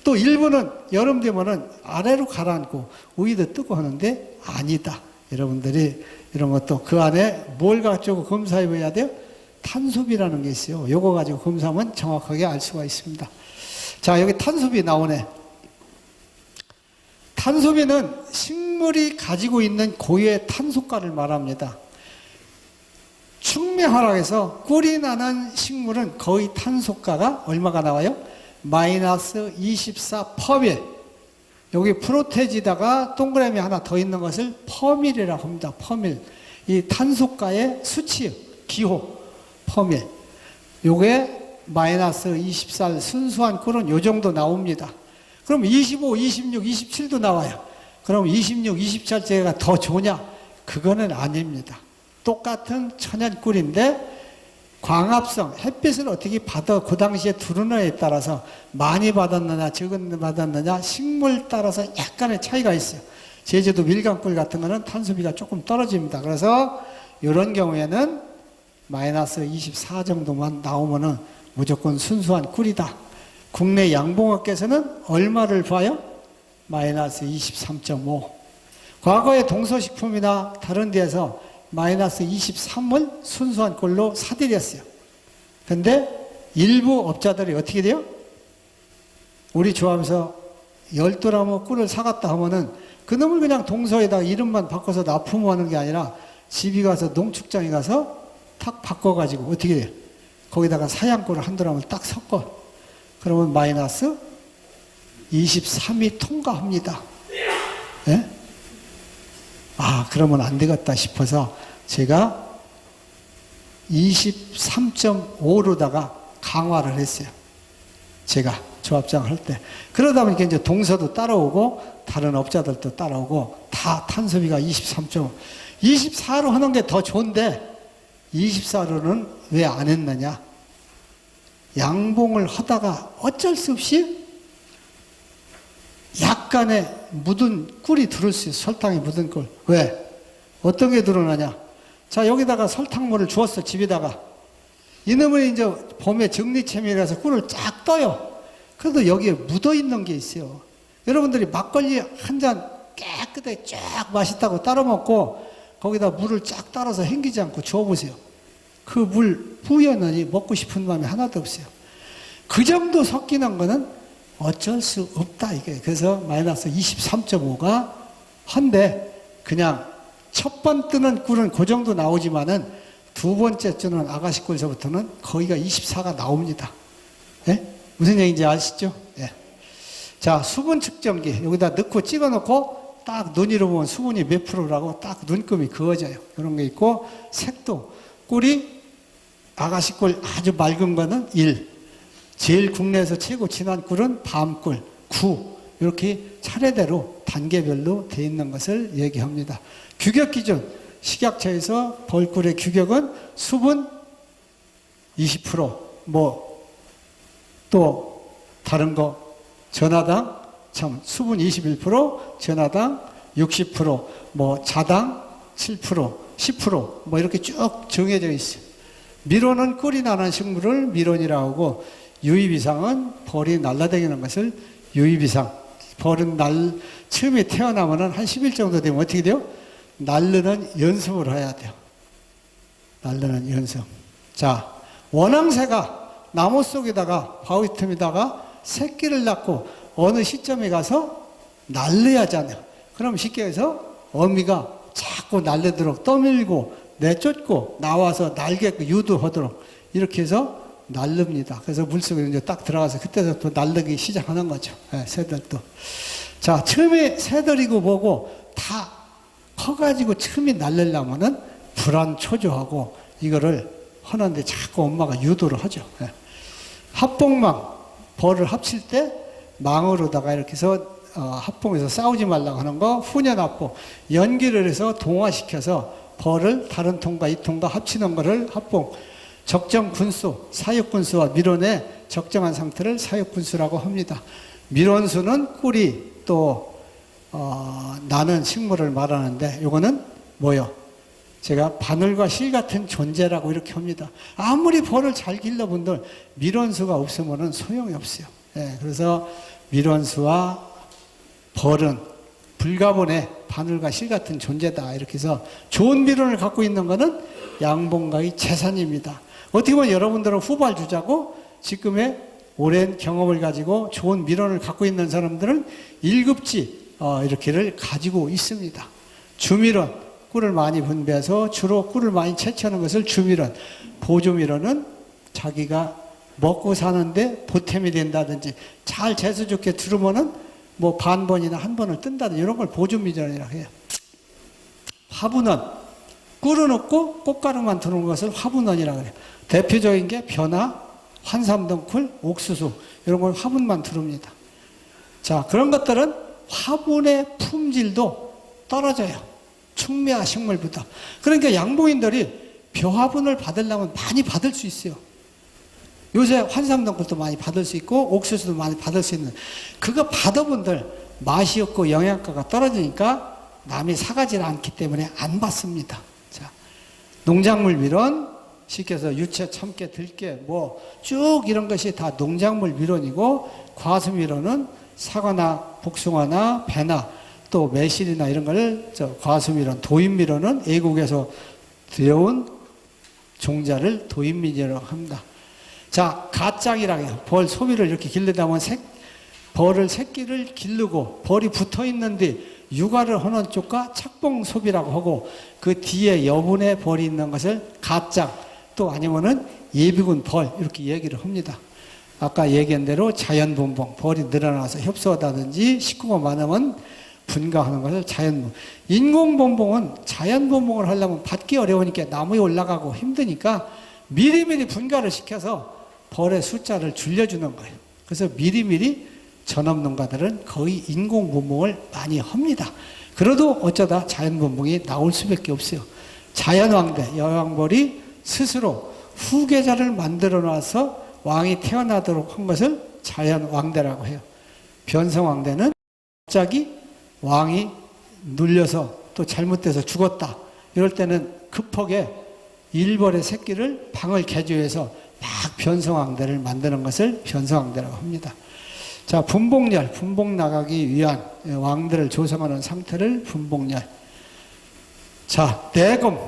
또 일부는 여름 되면은 아래로 가라앉고 위도 뜨고 하는데 아니다. 여러분들이 이런 것도 그 안에 뭘 가지고 검사해 봐야 돼요? 탄소비라는 게 있어요. 요거 가지고 검사하면 정확하게 알 수가 있습니다. 자, 여기 탄소비 나오네. 탄소비는 식물이 가지고 있는 고유의 탄소가를 말합니다. 충매화락에서 꿀이 나는 식물은 거의 탄소가가 얼마가 나와요? 마이너스 24 퍼밀. 여기 프로테지다가 동그라미 하나 더 있는 것을 퍼밀이라고 합니다. 퍼밀. 이 탄소가의 수치, 기호, 퍼밀. 요게 마이너스 24 순수한 꿀은 요 정도 나옵니다. 그럼 25, 26, 27도 나와요. 그럼 26, 27제가 더 좋냐? 그거는 아닙니다. 똑같은 천연 꿀인데 광합성, 햇빛을 어떻게 받아 그 당시에 두르느냐에 따라서 많이 받았느냐 적은 받았느냐 식물 따라서 약간의 차이가 있어요. 제주도 밀감꿀 같은 거는 탄소비가 조금 떨어집니다. 그래서 이런 경우에는 마이너스 24 정도만 나오면은 무조건 순수한 꿀이다. 국내 양봉업계에서는 얼마를 봐요? 마이너스 23.5. 과거에 동서식품이나 다른 데에서 마이너스 23을 순수한 꿀로 사들였어요. 근데 일부 업자들이 어떻게 돼요? 우리 좋아하면서 12나무 꿀을 사갔다 하면은 그놈을 그냥 동서에다 이름만 바꿔서 납품하는 게 아니라 집에 가서 농축장에 가서 탁 바꿔가지고 어떻게 돼요? 거기다가 사양꿀을 한 드럼을 딱 섞어. 그러면 마이너스 23이 통과합니다. 예? 아, 그러면 안 되겠다 싶어서 제가 23.5로다가 강화를 했어요. 제가 조합장 할 때. 그러다 보니까 이제 동서도 따라오고 다른 업자들도 따라오고 다 탄소비가 23.5. 24로 하는 게 더 좋은데 24로는 왜 안 했느냐? 양봉을 하다가 어쩔 수 없이 약간의 묻은 꿀이 들을 수 있어요. 설탕이 묻은 꿀. 왜? 어떤 게 드러나냐? 자, 여기다가 설탕물을 주었어, 집에다가. 이놈은 이제 봄에 정리체밀해서 꿀을 쫙 떠요. 그래도 여기에 묻어 있는 게 있어요. 여러분들이 막걸리 한 잔 깨끗하게 쫙 맛있다고 따라 먹고 거기다 물을 쫙 따라서 헹기지 않고 주워보세요. 그 물 부연하니 먹고 싶은 마음이 하나도 없어요. 그 정도 섞이는 거는 어쩔 수 없다, 이게. 그래서 마이너스 23.5가 한데, 그냥 첫 번 뜨는 꿀은 그 정도 나오지만은 두 번째 뜨는 아가씨 꿀서부터는 거기가 24가 나옵니다. 예? 무슨 얘기인지 아시죠? 예. 자, 수분 측정기. 여기다 넣고 찍어 놓고 딱 눈으로 보면 수분이 몇 프로라고 딱 눈금이 그어져요. 이런 게 있고, 색도. 꿀이 아가씨 꿀 아주 맑은 거는 1. 제일 국내에서 최고 진한 꿀은 밤꿀 9. 이렇게 차례대로 단계별로 되어 있는 것을 얘기합니다. 규격 기준, 식약처에서 벌꿀의 규격은 수분 20%, 또 다른 거 전하당 수분 21%, 전하당 60%, 자당 7%, 10%뭐 이렇게 쭉 정해져 있어요. 미론은 꿀이 나는 식물을 미론이라고 하고 유입이상은 벌이 날라다니는 것을 유입이상. 벌은 처음에 태어나면은 한 10일 정도 되면 어떻게 돼요? 날르는 연습을 해야 돼요. 날르는 연습. 자, 원앙새가 나무 속에다가 바위 틈에다가 새끼를 낳고 어느 시점에 가서 날려야 하잖아요. 그럼 쉽게 해서 어미가 자꾸 날리도록 떠밀고 내쫓고 나와서 날게끔 유도하도록 이렇게 해서 날릅니다. 그래서 물속에 이제 딱 들어가서 그때부터 날르기 시작하는 거죠. 네, 새들도. 자, 처음에 새들이고 뭐고 다 커가지고 처음에 날리려면은 불안초조하고 이거를 하는데 자꾸 엄마가 유도를 하죠. 네. 합봉망, 벌을 합칠 때 망으로다가 이렇게 해서 합봉해서 싸우지 말라고 하는 거, 훈연합봉, 연기를 해서 동화시켜서 벌을 다른 통과 이 통과 합치는 거를 합봉, 적정 분수, 사육분수와 미론의 적정한 상태를 사육분수라고 합니다. 미론수는 꿀이 또 나는 식물을 말하는데 이거는 뭐요? 제가 바늘과 실 같은 존재라고 이렇게 합니다. 아무리 벌을 잘 길러본들 미론수가 없으면 소용이 없어요. 예, 그래서 미론수와 벌은 불가분의 바늘과 실 같은 존재다. 이렇게 해서 좋은 미론을 갖고 있는 것은 양봉가의 재산입니다. 어떻게 보면 여러분들은 후발주자고 지금의 오랜 경험을 가지고 좋은 미론을 갖고 있는 사람들은 1급지 이렇게를 가지고 있습니다. 주미론, 꿀을 많이 분배해서 주로 꿀을 많이 채취하는 것을 주미론, 보조미론은 자기가 먹고 사는데 보탬이 된다든지 잘 재수 좋게 들으면은 뭐 반번이나 한 번을 뜬다든지 이런 걸 보조미전이라고 해요. 화분원, 꿀은 없고 꽃가루만 들어오는 것을 화분원이라고 해요. 대표적인 게 변화, 환삼덩쿨, 옥수수 이런 걸 화분만 들어옵니다. 자, 그런 것들은 화분의 품질도 떨어져요. 충미화 식물보다. 그러니까 양봉인들이 벼화분을 받으려면 많이 받을 수 있어요. 요새 환삼덩쿨도 많이 받을 수 있고 옥수수도 많이 받을 수 있는 그거 받아본들 맛이 없고 영양가가 떨어지니까 남이 사가지를 않기 때문에 안 받습니다. 자, 농작물 밀원 쉽게 해서 유채, 참깨, 들깨 뭐 쭉 이런 것이 다 농작물 밀원이고 과수 밀원은 사과나 복숭아나 배나 또 매실이나 이런 거를 과수 밀원, 도입 밀원은 애국에서 들여온 종자를 도입 밀원이라고 합니다. 자, 갓장이라고 해요. 벌 소비를 이렇게 길르다 보면 벌을 새끼를 기르고 벌이 붙어 있는데 육아를 하는 쪽과 착봉 소비라고 하고 그 뒤에 여분의 벌이 있는 것을 갓장 또 아니면은 예비군 벌 이렇게 얘기를 합니다. 아까 얘기한 대로 자연분봉 벌이 늘어나서 협소하다든지 식구가 많으면 분가하는 것을 자연분봉. 인공분봉은 자연분봉을 하려면 받기 어려우니까 나무에 올라가고 힘드니까 미리미리 분가를 시켜서 벌의 숫자를 줄여주는 거예요. 그래서 미리미리 전업농가들은 거의 인공분봉을 많이 합니다. 그래도 어쩌다 자연분봉이 나올 수밖에 없어요. 자연왕대, 여왕벌이 스스로 후계자를 만들어 놔서 왕이 태어나도록 한 것을 자연왕대라고 해요. 변성왕대는 갑자기 왕이 눌려서 또 잘못돼서 죽었다. 이럴 때는 급하게 일벌의 새끼를 방을 개조해서 막 변성왕대를 만드는 것을 변성왕대라고 합니다. 자, 분봉열, 분봉 나가기 위한 왕들을 조성하는 상태를 분봉열. 자, 내검,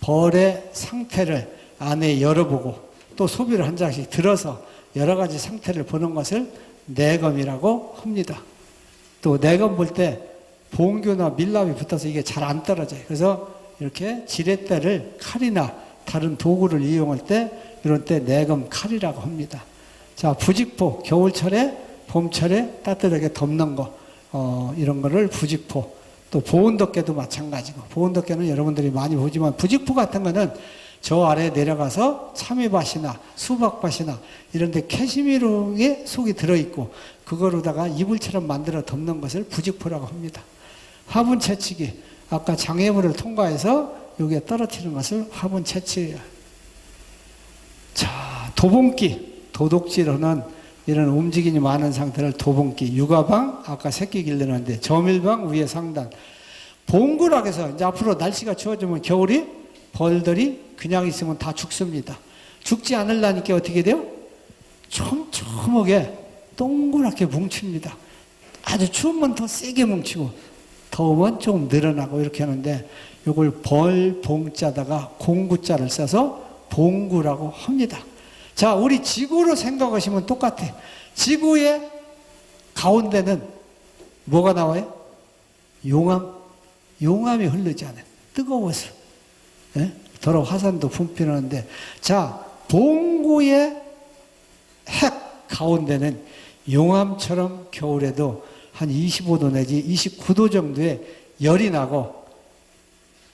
벌의 상태를 안에 열어보고 또 소비를 한 장씩 들어서 여러 가지 상태를 보는 것을 내검이라고 합니다. 또 내검 볼 때 봉규나 밀랍이 붙어서 이게 잘 안 떨어져요. 그래서 이렇게 지렛대를 칼이나 다른 도구를 이용할 때 이런 때 내검 칼이라고 합니다. 자, 부직포, 겨울철에 봄철에 따뜻하게 덮는 거 이런 거를 부직포. 또 보온덮개도 마찬가지고 보온덮개는 여러분들이 많이 보지만 부직포 같은 거는 저 아래에 내려가서 참외밭이나 수박밭이나 이런 데 캐시미르의 속이 들어있고 그거로다가 이불처럼 만들어 덮는 것을 부직포라고 합니다. 화분 채취기, 아까 장애물을 통과해서 여기에 떨어뜨리는 것을 화분 채취예요. 자, 도봉기, 도둑질하는 이런 움직임이 많은 상태를 도봉기, 육아방, 아까 새끼 길르는데 저밀방 위에 상단, 봉구라 해서 이제 앞으로 날씨가 추워지면 겨울이 벌들이 그냥 있으면 다 죽습니다. 죽지 않으려니까 어떻게 돼요? 촘촘하게 동그랗게 뭉칩니다. 아주 추우면 더 세게 뭉치고 더우면 좀 늘어나고 이렇게 하는데 이걸 벌봉자다가 공구자를 써서 봉구라고 합니다. 자, 우리 지구로 생각하시면 똑같아요. 지구의 가운데는 뭐가 나와요? 용암이 흐르지 않아요. 뜨거워서. 예? 더러 화산도 분필하는데, 자, 봉구의 핵 가운데는 용암처럼 겨울에도 한 25도 내지 29도 정도의 열이 나고,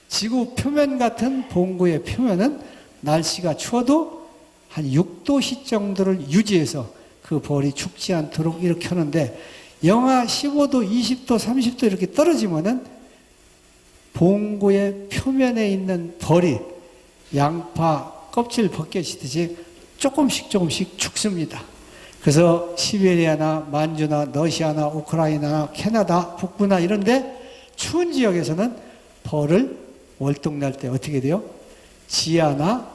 지구 표면 같은 봉구의 표면은 날씨가 추워도 한 6도씨 정도를 유지해서 그 벌이 죽지 않도록 이렇게 하는데, 영하 15도, 20도, 30도 이렇게 떨어지면은 봉구의 표면에 있는 벌이 양파 껍질 벗겨지듯이 조금씩 죽습니다. 그래서 시베리아나 만주나 러시아나 우크라이나나 캐나다 북부나 이런데 추운 지역에서는 벌을 월동날 때 어떻게 돼요? 지하나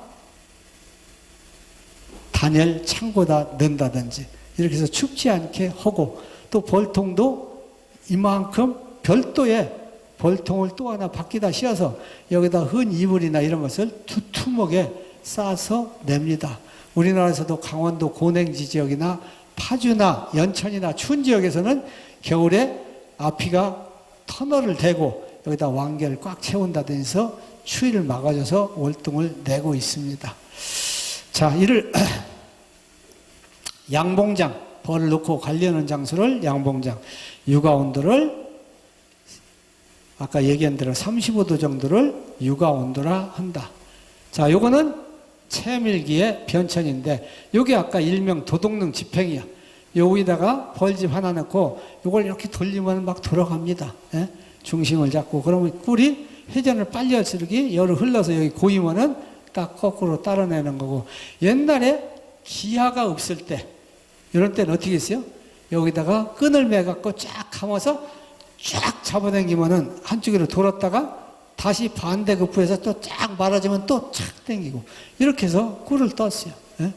단열 창고다 넣는다든지 이렇게 해서 춥지 않게 하고, 또 벌통도 이만큼 별도의 벌통을 또 하나 밖에다 씌워서 여기다 흔 이불이나 이런 것을 두툼하게 싸서 냅니다. 우리나라에서도 강원도 고냉지 지역이나 파주나 연천이나 추운 지역에서는 겨울에 아피가 터널을 대고 여기다 왕개를 꽉 채운다든지 해서 추위를 막아줘서 월동을 내고 있습니다. 자, 이를 양봉장, 벌을 넣고 관리하는 장소를 양봉장, 육아온도를 아까 얘기한 대로 35도 정도를 육아온도라 한다. 자, 요거는 채밀기의 변천인데, 요게 아까 일명 도동능 지팽이야. 여기다가 벌집 하나 넣고 요걸 이렇게 돌리면 막 돌아갑니다. 예? 중심을 잡고, 그러면 꿀이 회전을 빨리 할수록 열을 흘러서 여기 고이면은 딱 거꾸로 따라내는 거고, 옛날에 기아가 없을 때, 이런 때는 어떻게 했어요? 여기다가 끈을 매갖고 쫙 감아서 쫙 잡아당기면은 한쪽으로 돌았다가 다시 반대 급부에서 또 쫙 말아주면 또 착 당기고, 이렇게 해서 꿀을 떴어요. 예?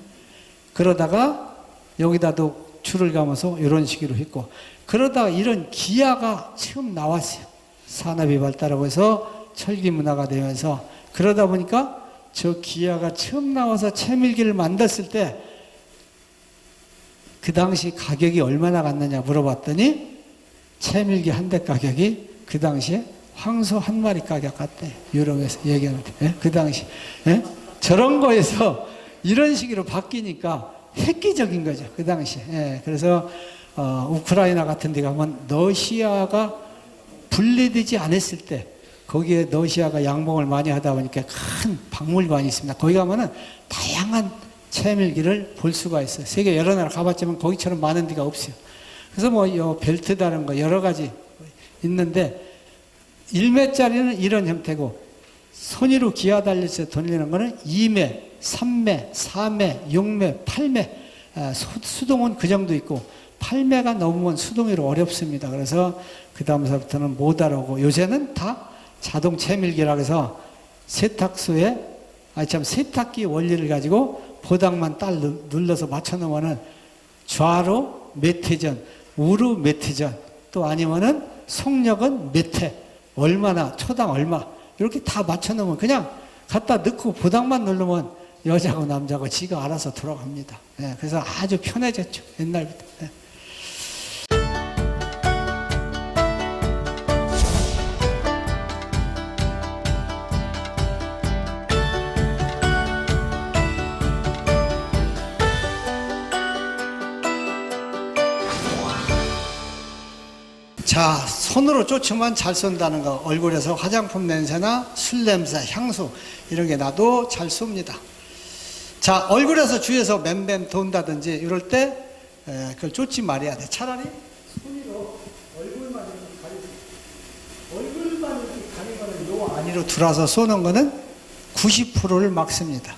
그러다가 여기다도 줄을 감아서 이런 식으로 했고, 그러다가 이런 기아가 처음 나왔어요. 산업이 발달하고 해서 철기 문화가 되면서, 그러다 보니까 저 기아가 처음 나와서 채밀기를 만들었을 때 그 당시 가격이 얼마나 갔느냐 물어봤더니 채밀기 한 대 가격이 그 당시에 황소 한 마리 가격 같대. 유럽에서 얘기하는데. 예? 그 당시. 예? 저런 거에서 이런 식으로 바뀌니까 획기적인 거죠. 그 당시에. 예. 그래서 우크라이나 같은 데 가면 러시아가 분리되지 않았을 때 거기에 러시아가 양봉을 많이 하다 보니까 큰 박물관이 있습니다. 거기 가면은 다양한 채밀기를 볼 수가 있어요. 세계 여러 나라 가봤지만 거기처럼 많은 데가 없어요. 그래서 뭐 벨트 다른 거 여러 가지 있는데, 1매짜리는 이런 형태고, 손으로 기아 달려서 돌리는 거는 2매, 3매, 4매, 6매, 8매, 수동은 그 정도 있고 8매가 넘으면 수동으로 어렵습니다. 그래서 그 다음서부터는 못 알아오고, 요새는 다 자동 채밀기라고 해서 세탁소에 세탁기 원리를 가지고 보닥만 딱 눌러서 맞춰놓으면은 좌로 몇 회전, 우로 몇 회전, 또 아니면은 속력은 몇 회, 얼마나, 초당 얼마, 이렇게 다 맞춰놓으면 그냥 갖다 넣고 보닥만 누르면 여자고 남자고 지가 알아서 돌아갑니다. 예, 그래서 아주 편해졌죠, 옛날부터. 예. 자, 손으로 쫓으면 잘 쏜다는 거, 얼굴에서 화장품 냄새나 술 냄새, 향수 이런 게 나도 잘 쏩니다. 자, 얼굴에서 주위에서 맴맴 돈다든지 이럴 때 그걸 쫓지 말아야 돼. 차라리 손으로 얼굴만 이렇게 가리고, 얼굴만 이렇게 가리고는 요 안으로 들어서 쏘는 거는 90%를 막습니다.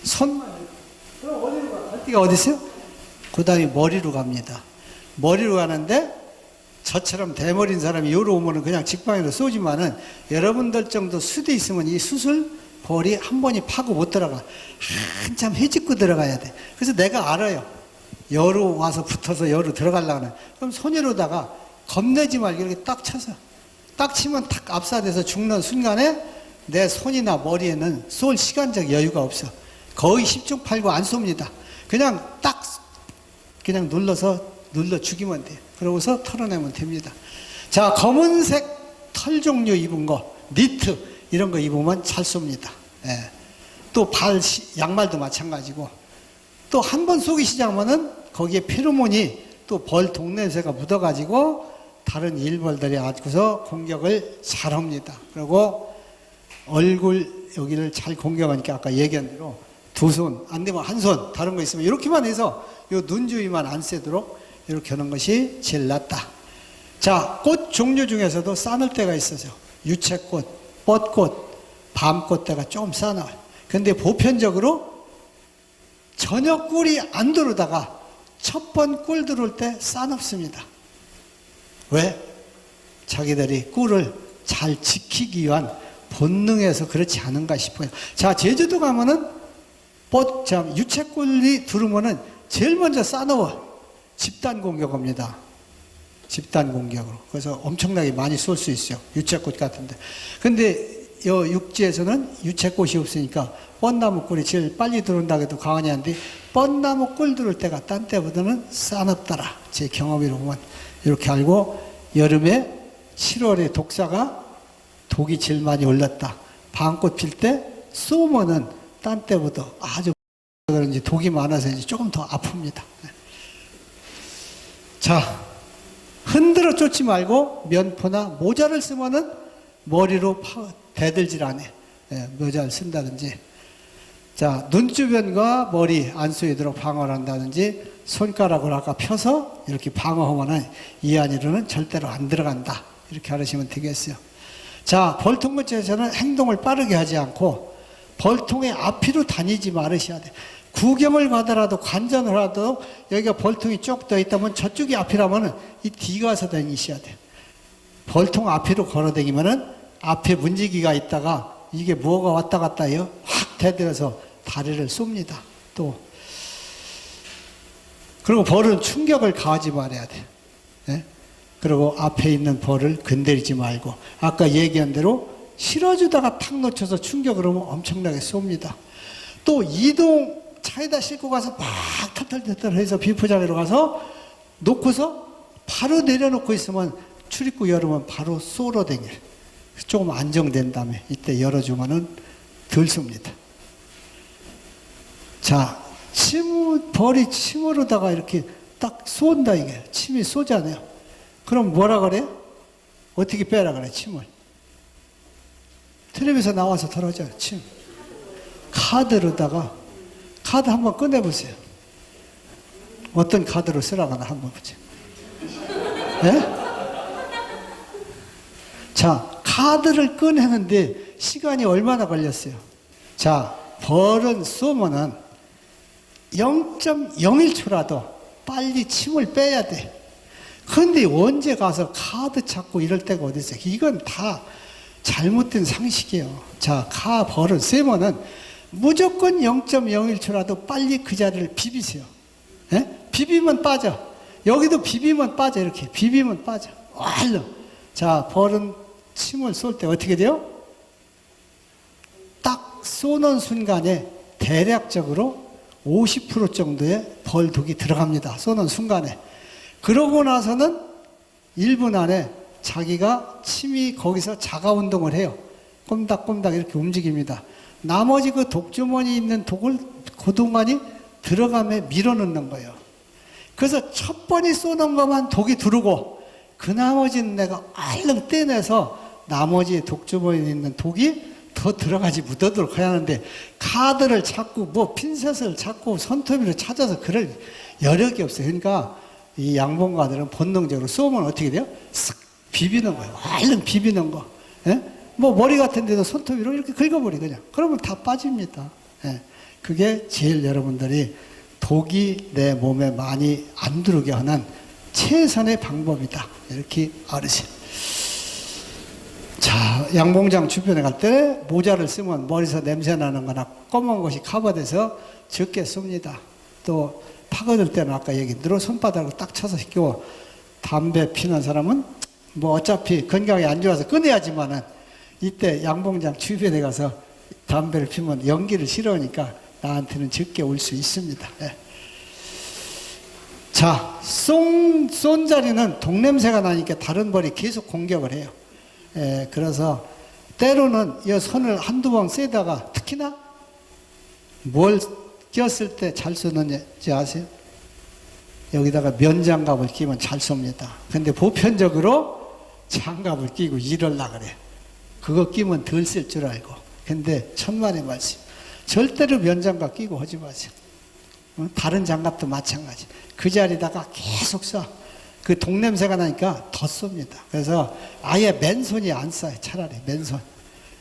손만 이렇게. 그럼 어디로 가? 갈 데가 어디 있어요? 그 다음에 머리로 갑니다. 머리로 가는데 저처럼 대머리인 사람이 요로 오면은 그냥 직방으로 쏘지만은 여러분들 정도 수대 있으면 이 수술 볼이 한 번이 파고 못 들어가. 한참 헤집고 들어가야 돼. 그래서 내가 알아요. 여로 와서 붙어서 여로 들어가려고 하는. 그럼 손으로다가 겁내지 말고 이렇게 딱 쳐서. 딱 치면 탁 압사돼서 죽는 순간에 내 손이나 머리에는 쏠 시간적 여유가 없어. 거의 10중 8구 안 쏩니다. 그냥 딱 그냥 눌러 죽이면 돼요. 그러고서 털어내면 됩니다. 자, 검은색 털 종류 입은 거, 니트 이런 거 입으면 잘 쏩니다. 예. 또 양말도 마찬가지고 또 한 번 쏘기 시작하면은 거기에 페로몬이 또 벌 독냄새가 묻어가지고 다른 일벌들이 와서 공격을 잘 합니다. 그리고 얼굴 여기를 잘 공격하니까 아까 얘기한 대로 두 손, 안 되면 한 손, 다른 거 있으면 이렇게만 해서 요 눈 주위만 안 새도록 이렇게 하는 것이 제일 낫다. 자, 꽃 종류 중에서도 싸늘 때가 있어요. 유채꽃, 뻗꽃, 밤꽃 때가 좀 싸나워요. 근데 보편적으로 전혀 꿀이 안 들어오다가 첫 번 꿀 들어올 때 싸납습니다. 왜? 자기들이 꿀을 잘 지키기 위한 본능에서 그렇지 않은가 싶어요. 자, 제주도 가면은 유채꿀이 들어오면은 제일 먼저 싸놓아. 집단 공격합니다. 집단 공격으로. 그래서 엄청나게 많이 쏠 수 있어요. 유채꽃 같은데. 근데 요 육지에서는 유채꽃이 없으니까 뻔나무 꿀이 제일 빨리 들어온다고 해도 과언이 아닌데 뻔나무 꿀 들어올 때가 딴 때보다는 싸납더라. 제 경험으로 보면 이렇게 알고 여름에 7월에 독사가 독이 제일 많이 올랐다. 밤꽃 필 때 쏘면은 딴 때보다 아주 그런지 독이 많아서 이제 조금 더 아픕니다. 자, 흔들어 쫓지 말고 면포나 모자를 쓰면은 머리로 대들질 않아. 예, 모자를 쓴다든지. 자, 눈 주변과 머리 안 쏘이도록 방어를 한다든지 손가락을 아까 펴서 이렇게 방어하면은 이 안으로는 절대로 안 들어간다. 이렇게 알으시면 되겠어요. 자, 벌통 근처에서는 행동을 빠르게 하지 않고 벌통의 앞뒤로 다니지 말으셔야 돼. 구경을 가더라도 관전을 하더라도 여기가 벌통이 쭉 떠 있다면 저쪽이 앞이라면 이 뒤가 와서 다니셔야 돼. 벌통 앞으로 걸어 다니면은 앞에 문지기가 있다가 이게 뭐가 왔다 갔다 해요? 확 대들어서 다리를 쏩니다. 또 그리고 벌은 충격을 가하지 말아야 돼. 예? 그리고 앞에 있는 벌을 건드리지 말고 아까 얘기한 대로 실어주다가 탁 놓쳐서 충격을 하면 엄청나게 쏩니다. 또 이동 차에다 싣고 가서 막 털털털털 해서 비포장으로 가서 놓고서 바로 내려놓고 있으면 출입구 열으면 바로 쏘러 다녀. 조금 안정된 다음에 이때 열어주면은 덜 쏩니다. 자, 벌이 침으로다가 이렇게 딱 쏜다 이게. 침이 쏘잖아요. 그럼 뭐라 그래? 어떻게 빼라 그래, 침을? 텔레비에서 나와서 털어줘요, 침. 카드로다가, 카드 한번 꺼내보세요. 어떤 카드로 쓰라거나 한번 보세요. 예? 자, 카드를 꺼내는데 시간이 얼마나 걸렸어요? 자, 벌은 쏘면은 0.01초라도 빨리 침을 빼야 돼. 근데 언제 가서 카드 찾고 이럴 때가 어디 있어요? 이건 다 잘못된 상식이에요. 자, 벌을 쏘면은 무조건 0.01초라도 빨리 그 자리를 비비세요. 예? 비비면 빠져. 여기도 비비면 빠져. 이렇게 비비면 빠져. 얼른. 자, 벌은 침을 쏠 때 어떻게 돼요? 딱 쏘는 순간에 대략적으로 50% 정도의 벌독이 들어갑니다. 쏘는 순간에. 그러고 나서는 1분 안에 자기가 침이 거기서 자가 운동을 해요. 꼼닥꼼닥 이렇게 움직입니다. 나머지 그 독주머니 있는 독을 그동안이 들어가며 밀어넣는 거예요. 그래서 첫 번이 쏘는 것만 독이 들어오고 그 나머지는 내가 얼른 떼내서 나머지 독주머니에 있는 독이 더 들어가지 묻어도록 해야 하는데 카드를 찾고 뭐 핀셋을 찾고 손톱이를 찾아서 그럴 여력이 없어요. 그러니까 이 양봉가들은 본능적으로 쏘면 어떻게 돼요? 싹 비비는 거예요. 얼른 비비는 거. 예? 뭐 머리 같은 데도 손톱으로 이렇게 긁어버려 그냥. 그러면 다 빠집니다. 예. 그게 제일 여러분들이 독이 내 몸에 많이 안 들어오게 하는 최선의 방법이다. 이렇게 알으세요. 자, 양봉장 주변에 갈 때 모자를 쓰면 머리에서 냄새 나는 거나 검은 것이 커버돼서 적게 씁니다. 또 파고들 때는 아까 얘기 들어 손바닥으로 딱 쳐서 끼워. 담배 피는 사람은 뭐 어차피 건강이 안 좋아서 끊어야지만은 이때 양봉장 주변에 가서 담배를 피면 연기를 싫어하니까 나한테는 적게 올 수 있습니다. 예. 자, 쏜 자리는 독냄새가 나니까 다른 벌이 계속 공격을 해요. 예, 그래서 때로는 이 손을 한두 번 쐬다가 특히나 뭘 꼈을 때 잘 쏘는지 아세요? 여기다가 면장갑을 끼면 잘 쏩니다. 근데 보편적으로 장갑을 끼고 일하려고 그래. 그거 끼면 덜 쓸 줄 알고. 근데 천만의 말씀. 절대로 면장갑 끼고 하지 마세요. 다른 장갑도 마찬가지. 그 자리다가 계속 쏴. 그 독냄새가 나니까 더 쏩니다. 그래서 아예 맨손이 안 쏴요. 차라리 맨손.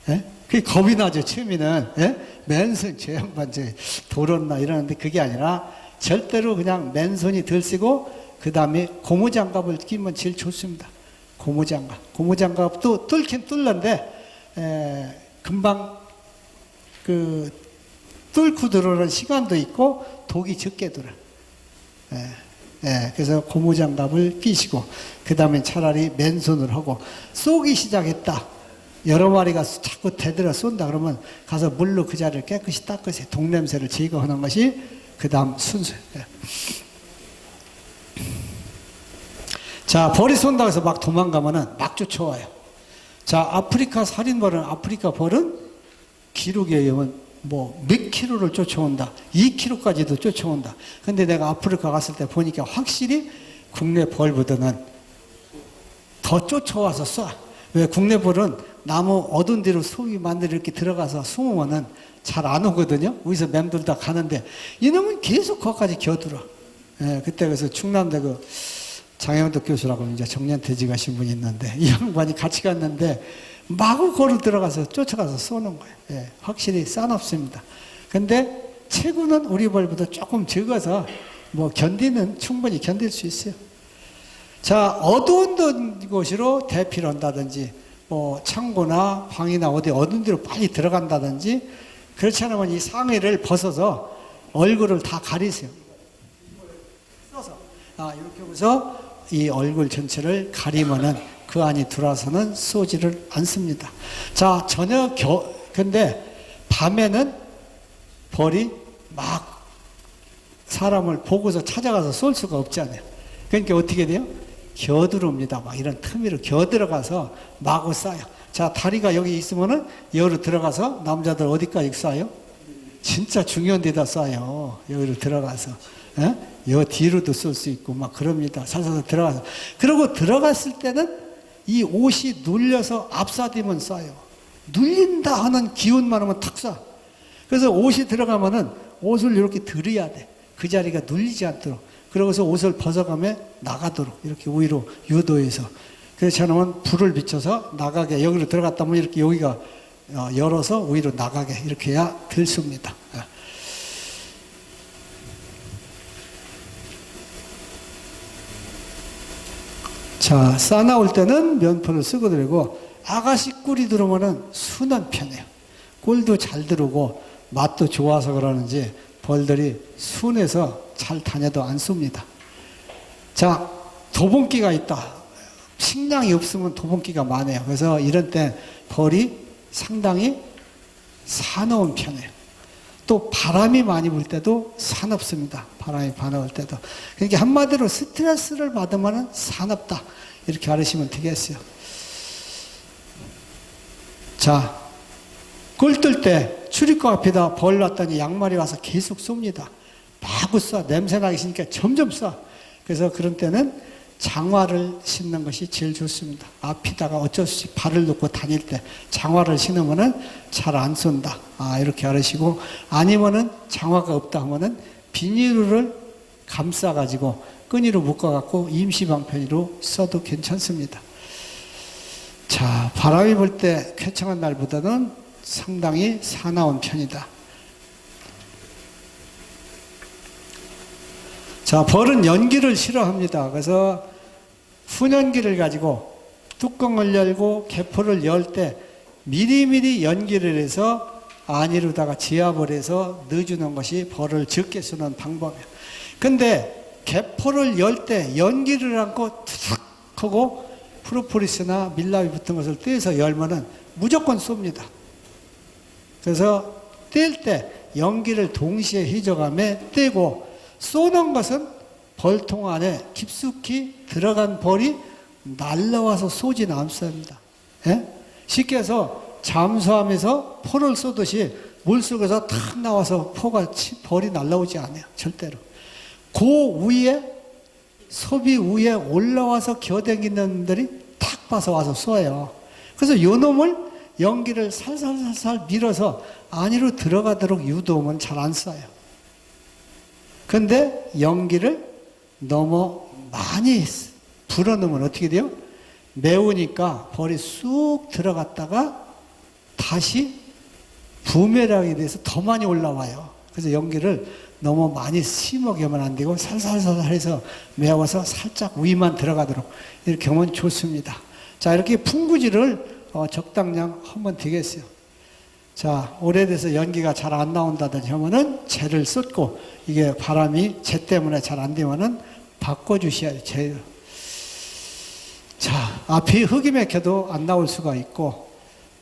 예? 그게 겁이 나죠. 처음에는. 예? 맨손 저 양반 저 돌았나 이러는데 그게 아니라 절대로 그냥 맨손이 덜 쓰고 그 다음에 고무장갑을 끼면 제일 좋습니다. 고무장갑. 고무장갑도 뚫긴 뚫는데 금방 그 뚫고 들어오는 시간도 있고 독이 적게 들어. 그래서 고무장갑을 끼시고 그 다음에 차라리 맨손을 하고 쏘기 시작했다. 여러 마리가 자꾸 대들어 쏜다 그러면 가서 물로 그 자리를 깨끗이 닦으세요. 독냄새를 제거하는 것이 그 다음 순서예요. 자, 벌이 쏜다고 해서 막 도망가면은 막 쫓아와요. 자, 아프리카 살인벌은 아프리카 벌은 기록에 의하면 뭐 몇 킬로를 쫓아온다. 2킬로까지도 쫓아온다. 근데 내가 아프리카 갔을 때 보니까 확실히 국내 벌보다는 더 쫓아와서 쏴. 왜 국내 벌은 나무 어두운 데로 소위 만들어 이렇게 들어가서 숨으면은 잘 안 오거든요. 여기서 맴돌다 가는데 이놈은 계속 거기까지 겨들어. 그때 그래서 충남대 그 장영덕 교수라고 이제 정년퇴직 하신 분이 있는데 이 양반이 같이 갔는데 마구 걸어 들어가서 쫓아가서 쏘는 거예요. 확실히 싸납습니다. 근데 체구는 우리 벌보다 조금 적어서 뭐 충분히 견딜 수 있어요. 자, 어두운 곳으로 대피를 한다든지 뭐 창고나 방이나 어디 어두운 데로 빨리 들어간다든지 그렇지 않으면 이 상의를 벗어서 얼굴을 다 가리세요. 써서 이렇게 해서 이 얼굴 전체를 가리면은 그 안이 들어와서는 쏘지를 않습니다. 자, 근데 밤에는 벌이 막 사람을 보고서 찾아가서 쏠 수가 없잖아요. 그러니까 어떻게 돼요? 겨들어옵니다. 막 이런 틈으로 겨들어가서 마구 쏴요. 자, 다리가 여기 있으면은 여기로 들어가서 남자들 어디까지 쏴요? 진짜 중요한 데다 쏴요. 여기로 들어가서. 여 뒤로도 쏠 수 있고 막 그럽니다. 살살 들어가서. 그리고 들어갔을 때는 이 옷이 눌려서 압사되면 쏴요. 눌린다 하는 기운만 오면 탁 쏴. 그래서 옷이 들어가면은 옷을 이렇게 들어야 돼. 그 자리가 눌리지 않도록. 그러고서 옷을 벗어가며 나가도록 이렇게 우위로 유도해서. 그렇지 않으면 불을 비춰서 나가게 여기로 들어갔다 보면 이렇게 여기가 열어서 우위로 나가게 이렇게 해야 덜 쏩니다. 자, 싸나올 때는 면포를 쓰고 들고 아가씨 꿀이 들어오면은 순한 편이에요. 꿀도 잘 들어오고 맛도 좋아서 그러는지 벌들이 순해서 잘 다녀도 안 쏩니다. 자, 도봉기가 있다. 식량이 없으면 도봉기가 많아요. 그래서 이런 때 벌이 상당히 사나운 편이에요. 또 바람이 많이 불 때도 사납습니다. 바람이 많이 불 때도. 그러니까 한마디로 스트레스를 받으면 사납다. 이렇게 알으시면 되겠어요. 자, 꿀 뜰 때 출입구 앞에다 벌 놨더니 양말이 와서 계속 쏩니다. 마구 쏴. 냄새 나기 싫으니까 점점 쏴. 그래서 그런 때는 장화를 신는 것이 제일 좋습니다. 앞에다가 어쩔 수 없이 발을 놓고 다닐 때 장화를 신으면은 잘 안 쏜다. 이렇게 알으시고, 아니면은 장화가 없다 하면은 비닐을 감싸가지고 끈으로 묶어갖고 임시방편으로 써도 괜찮습니다. 자, 바람이 불 때 쾌청한 날보다는 상당히 사나운 편이다. 자, 벌은 연기를 싫어합니다. 그래서 훈연기를 가지고 뚜껑을 열고 개포를 열 때 미리미리 연기를 해서 안이루다가 지압을 해서 넣어주는 것이 벌을 적게 쓰는 방법이에요. 근데 개포를 열 때 연기를 않고 툭 하고 프로폴리스나 밀랍이 붙은 것을 떼서 열면은 무조건 쏩니다. 그래서 뗄 때 연기를 동시에 휘저감에 떼고 쏘는 것은 벌통 안에 깊숙이 들어간 벌이 날라와서 쏘진 않습니다. 예? 쉽게 해서 잠수함에서 포를 쏘듯이 물속에서 탁 나와서 벌이 날라오지 않아요. 절대로. 그 위에 소비 위에 올라와서 겨댕기는 놈들이 탁 봐서 와서 쏘아요. 그래서 요 놈을 연기를 살살살살 밀어서 안으로 들어가도록 유도하면 잘 안 쏴요. 근데 연기를 너무 많이 불어넣으면 어떻게 돼요? 매우니까 벌이 쑥 들어갔다가 다시 부메랑이 돼서 더 많이 올라와요. 그래서 연기를 너무 많이 심하게 하면 안 되고 살살살 해서 매워서 살짝 위만 들어가도록 이렇게 하면 좋습니다. 자, 이렇게 풍구질을 적당량 하면 되겠어요. 자, 오래돼서 연기가 잘 안 나온다든지 하면은 재를 쏟고 이게 바람이 재 때문에 잘 안 되면은 바꿔주셔야 돼요. 재를. 자, 앞이 흙이 막혀도 안 나올 수가 있고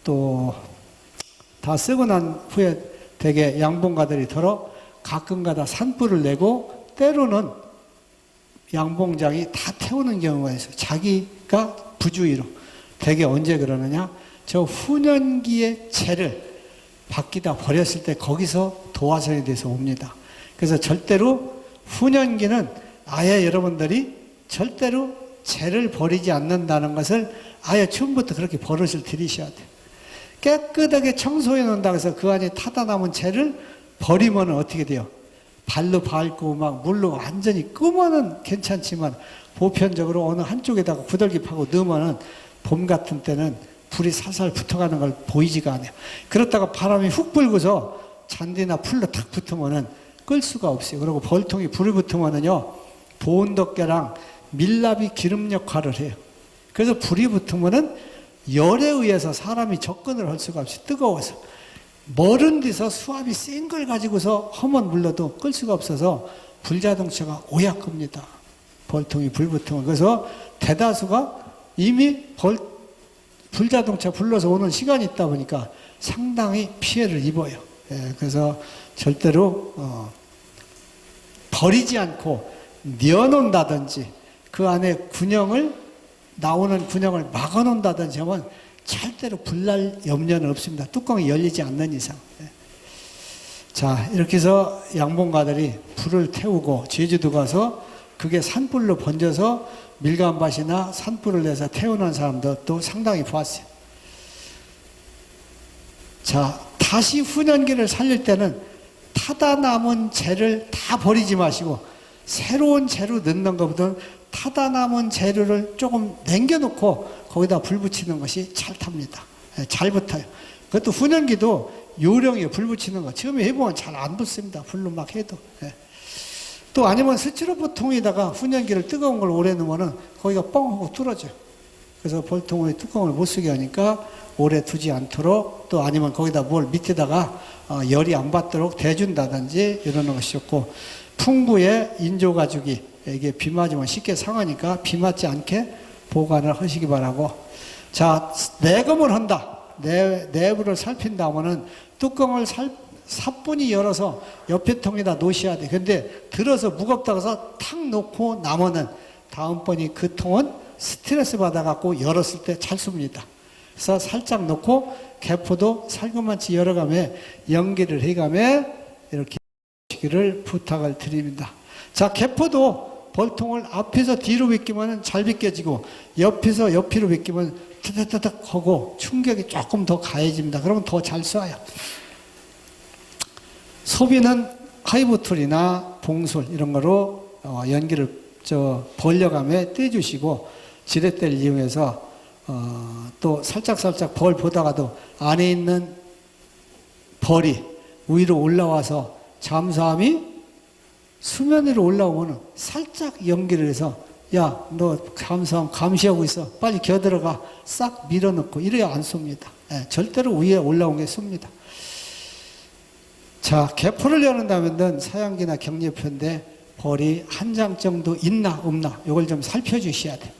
또 다 쓰고 난 후에 되게 양봉가들이 더러 가끔가다 산불을 내고 때로는 양봉장이 다 태우는 경우가 있어요. 자기가 부주의로. 되게 언제 그러느냐? 저 훈연기의 재를 밖에다 버렸을 때 거기서 도화선이 돼서 옵니다. 그래서 절대로 훈연기는 아예 여러분들이 절대로 재를 버리지 않는다는 것을 아예 처음부터 그렇게 버릇을 들이셔야 돼요. 깨끗하게 청소해 놓는다고 해서 그 안에 타다 남은 재를 버리면 어떻게 돼요? 발로 밟고 막 물로 완전히 끄면은 괜찮지만 보편적으로 어느 한쪽에다가 구덜기 파고 넣으면은 봄 같은 때는 불이 살살 붙어가는 걸 보이지가 않아요. 그렇다가 바람이 훅 불고서 잔디나 풀로 탁 붙으면은 끌 수가 없어요. 그리고 벌통이 불이 붙으면은요, 보온덮개랑 밀랍이 기름 역할을 해요. 그래서 불이 붙으면은 열에 의해서 사람이 접근을 할 수가 없이 뜨거워서 멀은 데서 수압이 센 걸 가지고서 험한 물러도 끌 수가 없어서 불자동차가 오약합니다. 벌통이 불 붙으면. 그래서 대다수가 이미 불자동차 불러서 오는 시간이 있다 보니까 상당히 피해를 입어요. 예, 그래서 절대로 버리지 않고 넣어놓는다든지 그 안에 나오는 군형을 막아놓는다든지 하면 절대로 불날 염려는 없습니다. 뚜껑이 열리지 않는 이상. 예. 자, 이렇게 해서 양봉가들이 불을 태우고 제주도 가서 그게 산불로 번져서 밀감밭이나 산불을 내서 태우는 사람들도 상당히 보았어요. 자, 다시 훈연기를 살릴 때는 타다 남은 재를 다 버리지 마시고 새로운 재료 넣는 것보다는 타다 남은 재료를 조금 남겨놓고 거기다 불 붙이는 것이 잘 탑니다. 잘 붙어요. 그것도 훈연기도 요령이에요. 불 붙이는 거. 처음에 해보면 잘 안 붙습니다. 불로 막 해도. 또 아니면 스티로포 통에다가 훈연기를 뜨거운 걸 오래 넣으면 거기가 뻥 하고 뚫어져요. 그래서 벌통에 뚜껑을 못 쓰게 하니까 오래 두지 않도록, 또 아니면 거기다 뭘 밑에다가 열이 안 받도록 대준다든지 이러는 것이 좋고, 풍부의 인조가죽이 이게 비 맞으면 쉽게 상하니까 비 맞지 않게 보관을 하시기 바라고. 자, 내검을 한다. 내부를 살핀다 하면은 뚜껑을 사뿐히 열어서 옆에 통에다 놓으셔야 돼. 근데 들어서 무겁다고 해서 탁 놓고 나면은 다음번이 그 통은 스트레스 받아갖고 열었을 때 잘 씁니다. 그래서 살짝 놓고 개포도 살금만치 열어가며 연기를 해가며 이렇게 하시기를 부탁을 드립니다. 자, 개포도 벌통을 앞에서 뒤로 비끼면 잘 비껴지고 옆에서 옆으로 비끼면 타닥타닥 하고 충격이 조금 더 가해집니다. 그러면 더 잘 쏴요. 소비는 하이브툴이나 봉술 이런 거로 연기를 벌려가며 떼주시고, 지렛대를 이용해서 또 살짝살짝 벌 보다가도 안에 있는 벌이 위로 올라와서 잠수함이 수면 위로 올라오면 살짝 연기를 해서 야, 너 감시하고 있어. 빨리 겨들어가. 싹 밀어넣고 이래야 안 쏩니다. 예, 절대로 위에 올라온 게 쏩니다. 자, 개포를 여는다면 사양기나 격리표인데 벌이 한 장 정도 있나 없나 이걸 좀 살펴주셔야 돼요.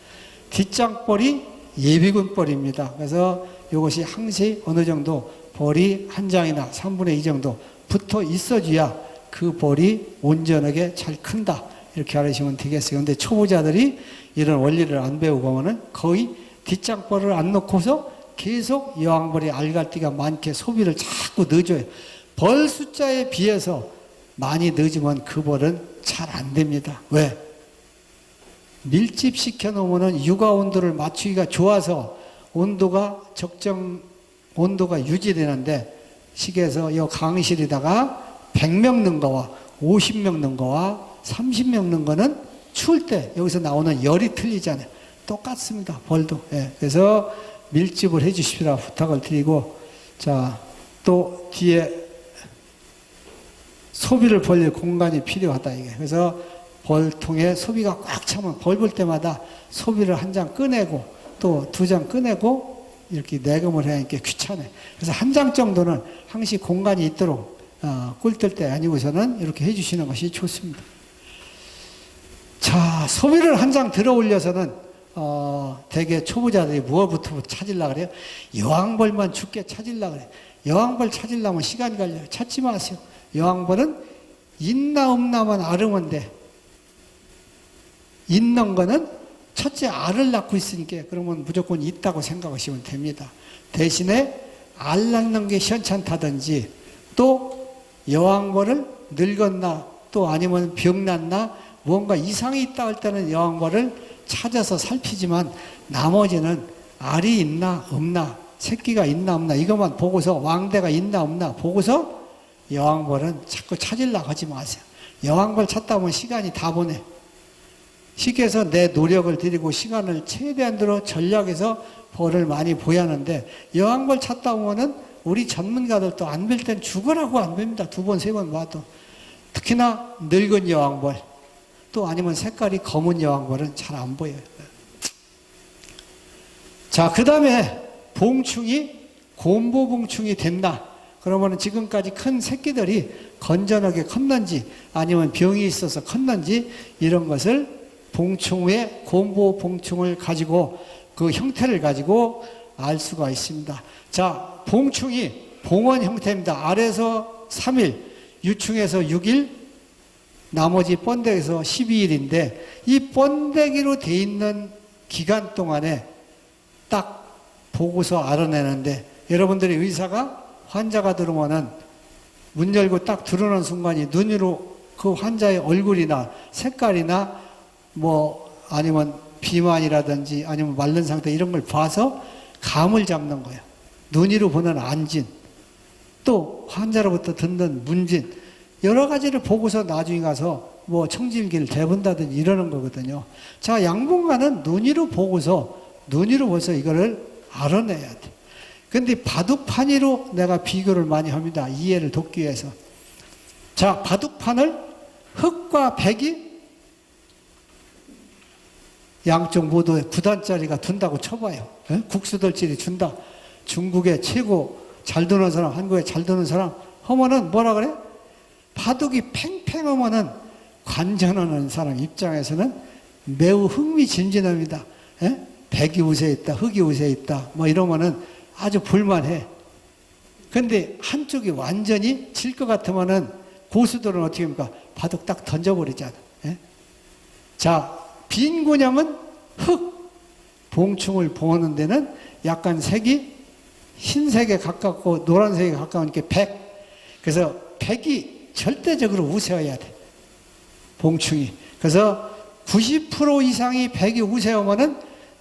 뒷장벌이 예비군벌입니다. 그래서 이것이 항시 어느 정도 벌이 한 장이나 3분의 2 정도 붙어 있어줘야 그 벌이 온전하게 잘 큰다. 이렇게 알으시면 되겠어요. 근데 초보자들이 이런 원리를 안 배우고 하면은 거의 뒷장벌을 안 놓고서 계속 여왕벌이 알갈띠가 많게 소비를 자꾸 넣어줘요. 벌 숫자에 비해서 많이 넣어주면 그 벌은 잘 안 됩니다. 왜? 밀집시켜 놓으면 육아 온도를 맞추기가 좋아서 온도가 적정 온도가 유지되는데 시계에서 이 강의실에다가 100명 넣은 거와 50명 넣은 거와 30명 넣은 거는 추울 때 여기서 나오는 열이 틀리잖아요. 똑같습니다. 벌도. 예. 그래서 밀집을 해 주시라 부탁을 드리고, 자, 또 뒤에 소비를 벌릴 공간이 필요하다 이게. 그래서 벌통에 소비가 꽉 차면 벌 볼 때마다 소비를 한 장 꺼내고 또 2장 꺼내고 이렇게 내금을 해야 하니까 귀찮아요. 그래서 한 장 정도는 항시 공간이 있도록 꿀뜰 때 아니고서는 이렇게 해주시는 것이 좋습니다. 자, 소비를 한 장 들어 올려서는 대개 초보자들이 무엇부터 찾으려고 그래요? 여왕벌만 죽게 찾으려고 그래요. 여왕벌 찾으려면 시간이 걸려요. 찾지 마세요. 여왕벌은 있나 없나만 알으면 돼. 있는 거는 첫째 알을 낳고 있으니까 그러면 무조건 있다고 생각하시면 됩니다. 대신에 알 낳는 게 시원찮다든지 또 여왕벌을 늙었나 또 아니면 병났나 뭔가 이상이 있다 할 때는 여왕벌을 찾아서 살피지만 나머지는 알이 있나 없나 새끼가 있나 없나 이것만 보고서 왕대가 있나 없나 보고서 여왕벌은 자꾸 찾으려고 하지 마세요. 여왕벌 찾다 보면 시간이 다 보내. 시계에서 내 노력을 들이고 시간을 최대한 들어 전략해서 벌을 많이 보야 하는데 여왕벌 찾다 보면은 우리 전문가들도 안 뵐 땐 죽으라고 안 봅니다. 2번, 3번 봐도. 특히나 늙은 여왕벌 또 아니면 색깔이 검은 여왕벌은 잘 안 보여요. 자, 그 다음에 봉충이 곰보봉충이 됐나? 그러면 지금까지 큰 새끼들이 건전하게 컸는지 아니면 병이 있어서 컸는지 이런 것을 봉충 후에 곰보봉충을 가지고 그 형태를 가지고 알 수가 있습니다. 자, 봉충이 봉원 형태입니다. 아래에서 3일, 유충에서 6일, 나머지 번데기에서 12일인데 이 번데기로 돼 있는 기간 동안에 딱 보고서 알아내는데 여러분들이 의사가 환자가 들어오면은 문 열고 딱 들어오는 순간이 눈으로 그 환자의 얼굴이나 색깔이나 뭐 아니면 비만이라든지 아니면 마른 상태 이런 걸 봐서 감을 잡는 거예요. 눈으로 보는 안진 또 환자로부터 듣는 문진 여러 가지를 보고서 나중에 가서 뭐 청진기를 대본다든지 이러는 거거든요. 자, 양봉가는 눈으로 보고서 이거를 알아내야 돼. 근데 바둑판이로 내가 비교를 많이 합니다. 이해를 돕기 위해서. 자, 바둑판을 흑과 백이 양쪽 모두 9단짜리가 둔다고 쳐봐요. 에? 국수들끼리 준다. 중국에 최고 잘 두는 사람, 한국에 잘 두는 사람 하면은 뭐라 그래? 바둑이 팽팽하면은 관전하는 사람 입장에서는 매우 흥미진진합니다. 에? 백이 우세에 있다, 흑이 우세에 있다, 뭐 이러면은 아주 볼만해. 근데 한쪽이 완전히 질 것 같으면은 고수들은 어떻게 합니까? 바둑 딱 던져버리잖아. 에? 자, 빈 곤양은 흑, 봉충을 보는 데는 약간 색이 흰색에 가깝고 노란색에 가까우니까 백. 그래서 백이 절대적으로 우세해야 돼. 봉충이. 그래서 90% 이상이 백이 우세하면은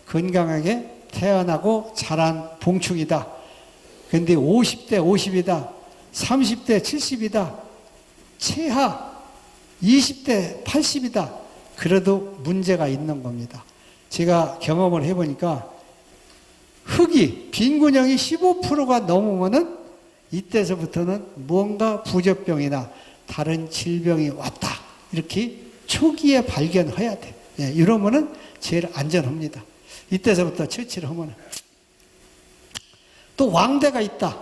건강하게 태어나고 자란 봉충이다. 근데 50대 50이다. 30대 70이다. 최하 20대 80이다. 그래도 문제가 있는 겁니다. 제가 경험을 해보니까 흑이 빈곤형이 15%가 넘으면은 이때서부터는 뭔가 부적병이나 다른 질병이 왔다. 이렇게 초기에 발견해야 돼. 예, 이러면은 제일 안전합니다. 이때서부터 처치를 하면은. 또 왕대가 있다.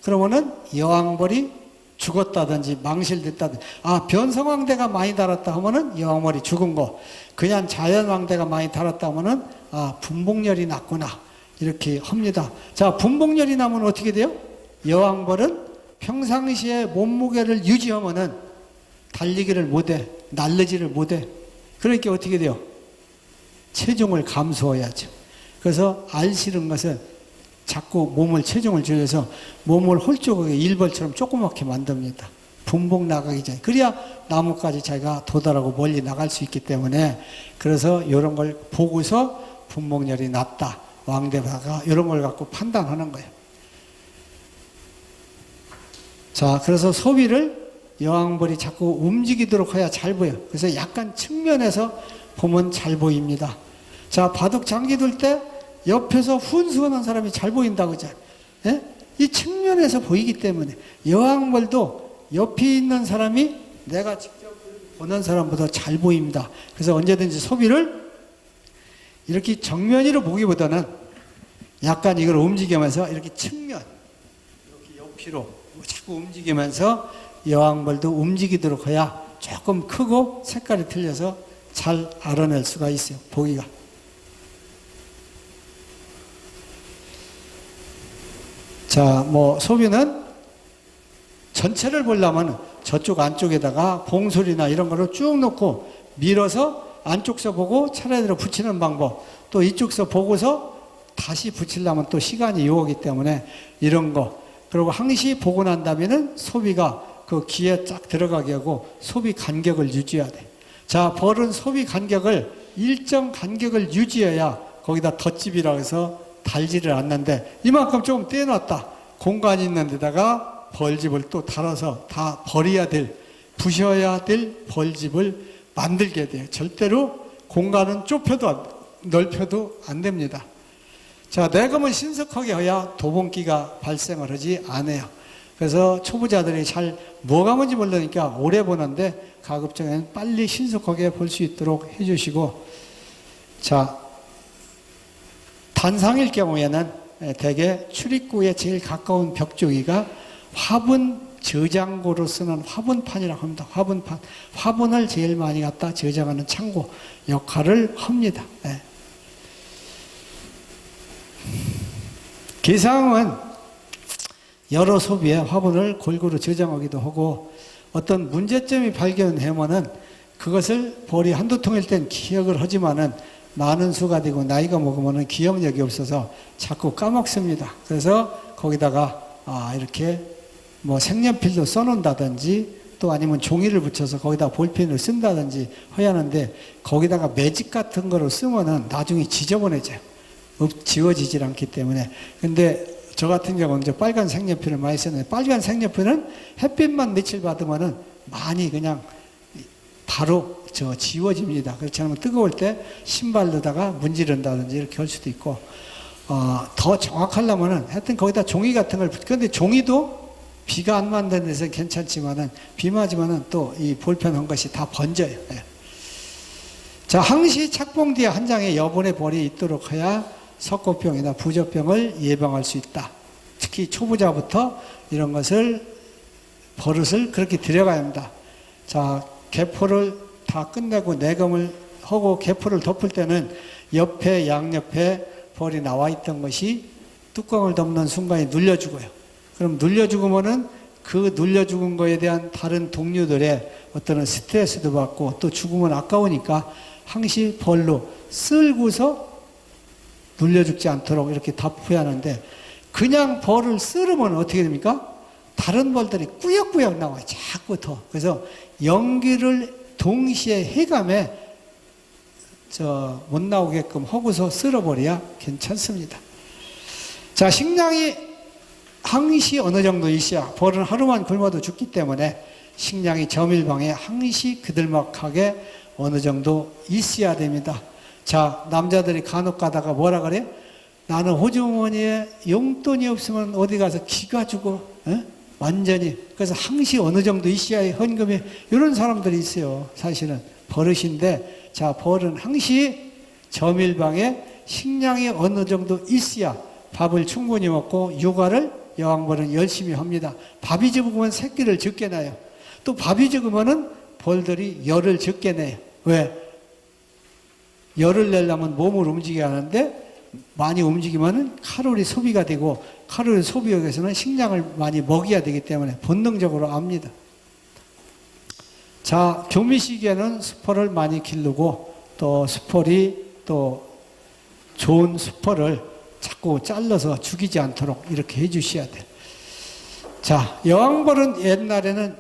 그러면은 여왕벌이 죽었다든지 망실됐다든지, 변성왕대가 많이 달았다 하면은 여왕벌이 죽은 거, 그냥 자연왕대가 많이 달았다 하면은 분봉열이 났구나, 이렇게 합니다. 자, 분봉열이 나면 어떻게 돼요? 여왕벌은 평상시에 몸무게를 유지하면은 달리기를 못해, 날르지를 못해. 그러니까 어떻게 돼요? 체중을 감소해야죠. 그래서 알 싫은 것은 자꾸 몸을 체중을 줄여서 몸을 홀쭉하게 일벌처럼 조그맣게 만듭니다. 분봉 나가기 전에. 그래야 나무까지 자기가 도달하고 멀리 나갈 수 있기 때문에, 그래서 이런 걸 보고서 분봉열이 났다, 왕대바가, 이런 걸 갖고 판단하는 거예요. 자, 그래서 소비를 여왕벌이 자꾸 움직이도록 해야 잘 보여. 그래서 약간 측면에서 보면 잘 보입니다. 자, 바둑 장기 둘 때 옆에서 훈수하는 사람이 잘 보인다 그죠? 예? 이 측면에서 보이기 때문에 여왕벌도 옆에 있는 사람이 내가 직접 보는 사람보다 잘 보입니다. 그래서 언제든지 소비를 이렇게 정면으로 보기보다는 약간 이걸 움직이면서 이렇게 측면, 이렇게 옆으로 자꾸 움직이면서 여왕벌도 움직이도록 해야 조금 크고 색깔이 틀려서 잘 알아낼 수가 있어요, 보기가. 자, 소비는 전체를 보려면 저쪽 안쪽에다가 봉솔이나 이런 거를 쭉 놓고 밀어서 안쪽서 보고 차례대로 붙이는 방법, 또 이쪽서 보고서 다시 붙이려면 또 시간이 요하기 때문에 이런 거, 그리고 항시 보고 난 다음에는 소비가 그 귀에 쫙 들어가게 하고 소비 간격을 유지해야 돼. 자, 벌은 소비 간격을 일정 간격을 유지해야 거기다 덧집이라고 해서 달지를 않는데, 이만큼 조금 떼어놨다, 공간이 있는 데다가 벌집을 또 달아서 다 버려야 될, 부셔야 될 벌집을 만들게 돼요. 절대로 공간은 좁혀도 넓혀도 안 됩니다. 자, 내검은 신속하게 해야 도봉기가 발생을 하지 않아요. 그래서 초보자들이 잘 뭐가 뭔지 모르니까 오래 보는데, 가급적이면 빨리 신속하게 볼 수 있도록 해주시고, 자, 단상일 경우에는 대개 출입구에 제일 가까운 벽조기가 화분 저장고로 쓰는 화분판이라고 합니다. 화분판. 화분을 제일 많이 갖다 저장하는 창고 역할을 합니다. 네. 기상은 여러 소비에 화분을 골고루 저장하기도 하고, 어떤 문제점이 발견되면은 그것을 벌이 한두 통일 땐 기억을 하지만은 많은 수가 되고 나이가 먹으면은 기억력이 없어서 자꾸 까먹습니다. 그래서 거기다가 이렇게 색연필도 써놓는다든지, 또 아니면 종이를 붙여서 거기다 볼펜을 쓴다든지 해야 하는데, 거기다가 매직 같은 거를 쓰면은 나중에 지저분해져요. 지워지질 않기 때문에. 근데 저 같은 경우는 이제 빨간 색연필을 많이 쓰는데, 빨간 색연필은 햇빛만 며칠 받으면은 많이 그냥 바로 지워집니다. 그렇지 않으면 뜨거울 때 신발로다가 문지른다든지 이렇게 할 수도 있고, 더 정확하려면은 하여튼 거기다 종이 같은 걸 근데 종이도 비가 안 맞는 데서 괜찮지만은 비 맞으면은 또 이 볼펜 한 것이 다 번져요. 예. 자, 항시 착봉 뒤에 한 장에 여분의 벌이 있도록 해야 석고병이나 부조병을 예방할 수 있다. 특히 초보자부터 이런 것을, 버릇을 그렇게 들여가야 합니다. 자, 개포를 다 끝내고 내검을 하고 개포를 덮을 때는 옆에 양옆에 벌이 나와 있던 것이 뚜껑을 덮는 순간에 눌려 죽어요. 그럼 눌려 죽으면은 그 눌려 죽은 거에 대한 다른 동료들의 어떤 스트레스도 받고, 또 죽으면 아까우니까 항시 벌로 쓸고서 눌려 죽지 않도록 이렇게 덮어야 하는데, 그냥 벌을 쓸으면 어떻게 됩니까? 다른 벌들이 꾸역꾸역 나와요. 자꾸 더. 그래서 연기를 동시에 해감에 못 나오게끔 하고서 쓸어버려야 괜찮습니다. 자, 식량이 항시 어느 정도 있어야, 벌은 하루만 굶어도 죽기 때문에 식량이 저밀방에 항시 그들막하게 어느 정도 있어야 됩니다. 자, 남자들이 간혹 가다가 뭐라 그래? 나는 호주머니에 용돈이 없으면 어디 가서 기가 주고 완전히. 그래서 항시 어느 정도 있어야 헌금이, 이런 사람들이 있어요. 사실은 버릇인데, 자, 벌은 항시 저밀방에 식량이 어느 정도 있어야 밥을 충분히 먹고 육아를 여왕벌은 열심히 합니다. 밥이 적으면 새끼를 적게 낳아요. 또 밥이 적으면은 벌들이 열을 적게 내요. 왜? 열을 내려면 몸을 움직여야 하는데 많이 움직이면은 칼로리 소비가 되고, 칼로리 소비하기 위해서는 식량을 많이 먹여야 되기 때문에 본능적으로 압니다. 자, 교미 시기에는 수포를 많이 기르고, 또 수포리 또 좋은 수포를 자꾸 잘라서 죽이지 않도록 이렇게 해주셔야 돼요. 자, 여왕벌은 옛날에는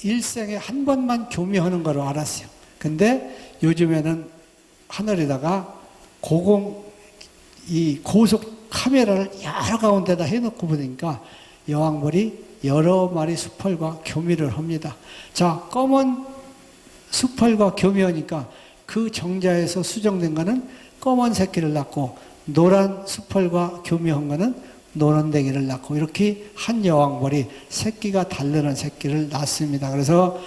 일생에 한 번만 교미하는 거로 알았어요. 근데 요즘에는 하늘에다가 이 고속 카메라를 여러 가운데다 해놓고 보니까 여왕벌이 여러 마리 수펄과 교미를 합니다. 자, 검은 수펄과 교미하니까 그 정자에서 수정된 거는 검은 새끼를 낳고, 노란 수펄과 교미한 거는 노란댕이를 낳고, 이렇게 한 여왕벌이 새끼가 다르는 새끼를 낳습니다. 그래서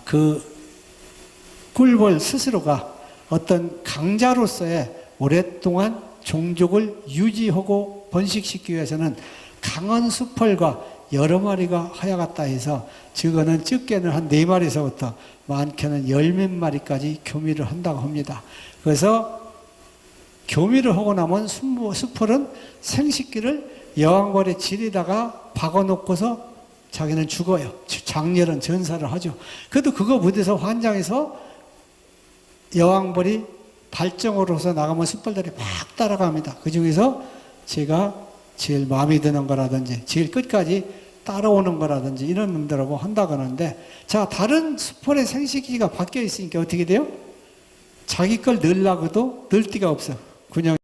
그 꿀벌 스스로가 어떤 강자로서의 오랫동안 종족을 유지하고 번식시키기 위해서는 강한 수펄과 여러 마리가 하여갔다 해서, 적어는 적게는 한 4마리에서부터 많게는 10몇 마리까지 교미를 한다고 합니다. 그래서 교미를 하고 나면 수펄은 생식기를 여왕벌의 질에다가 박아놓고서 자기는 죽어요. 장렬한 전사를 하죠. 그래도 그거 못해서 환장해서 여왕벌이 발정으로서 나가면 수펄들이 막 따라갑니다. 그 중에서 제가 제일 마음에 드는 거라든지 제일 끝까지 따라오는 거라든지 이런 놈들하고 한다고 하는데, 자, 다른 수펄의 생식기가 바뀌어 있으니까 어떻게 돼요? 자기 걸 넣으려고도 넣을 데가 없어. 군형이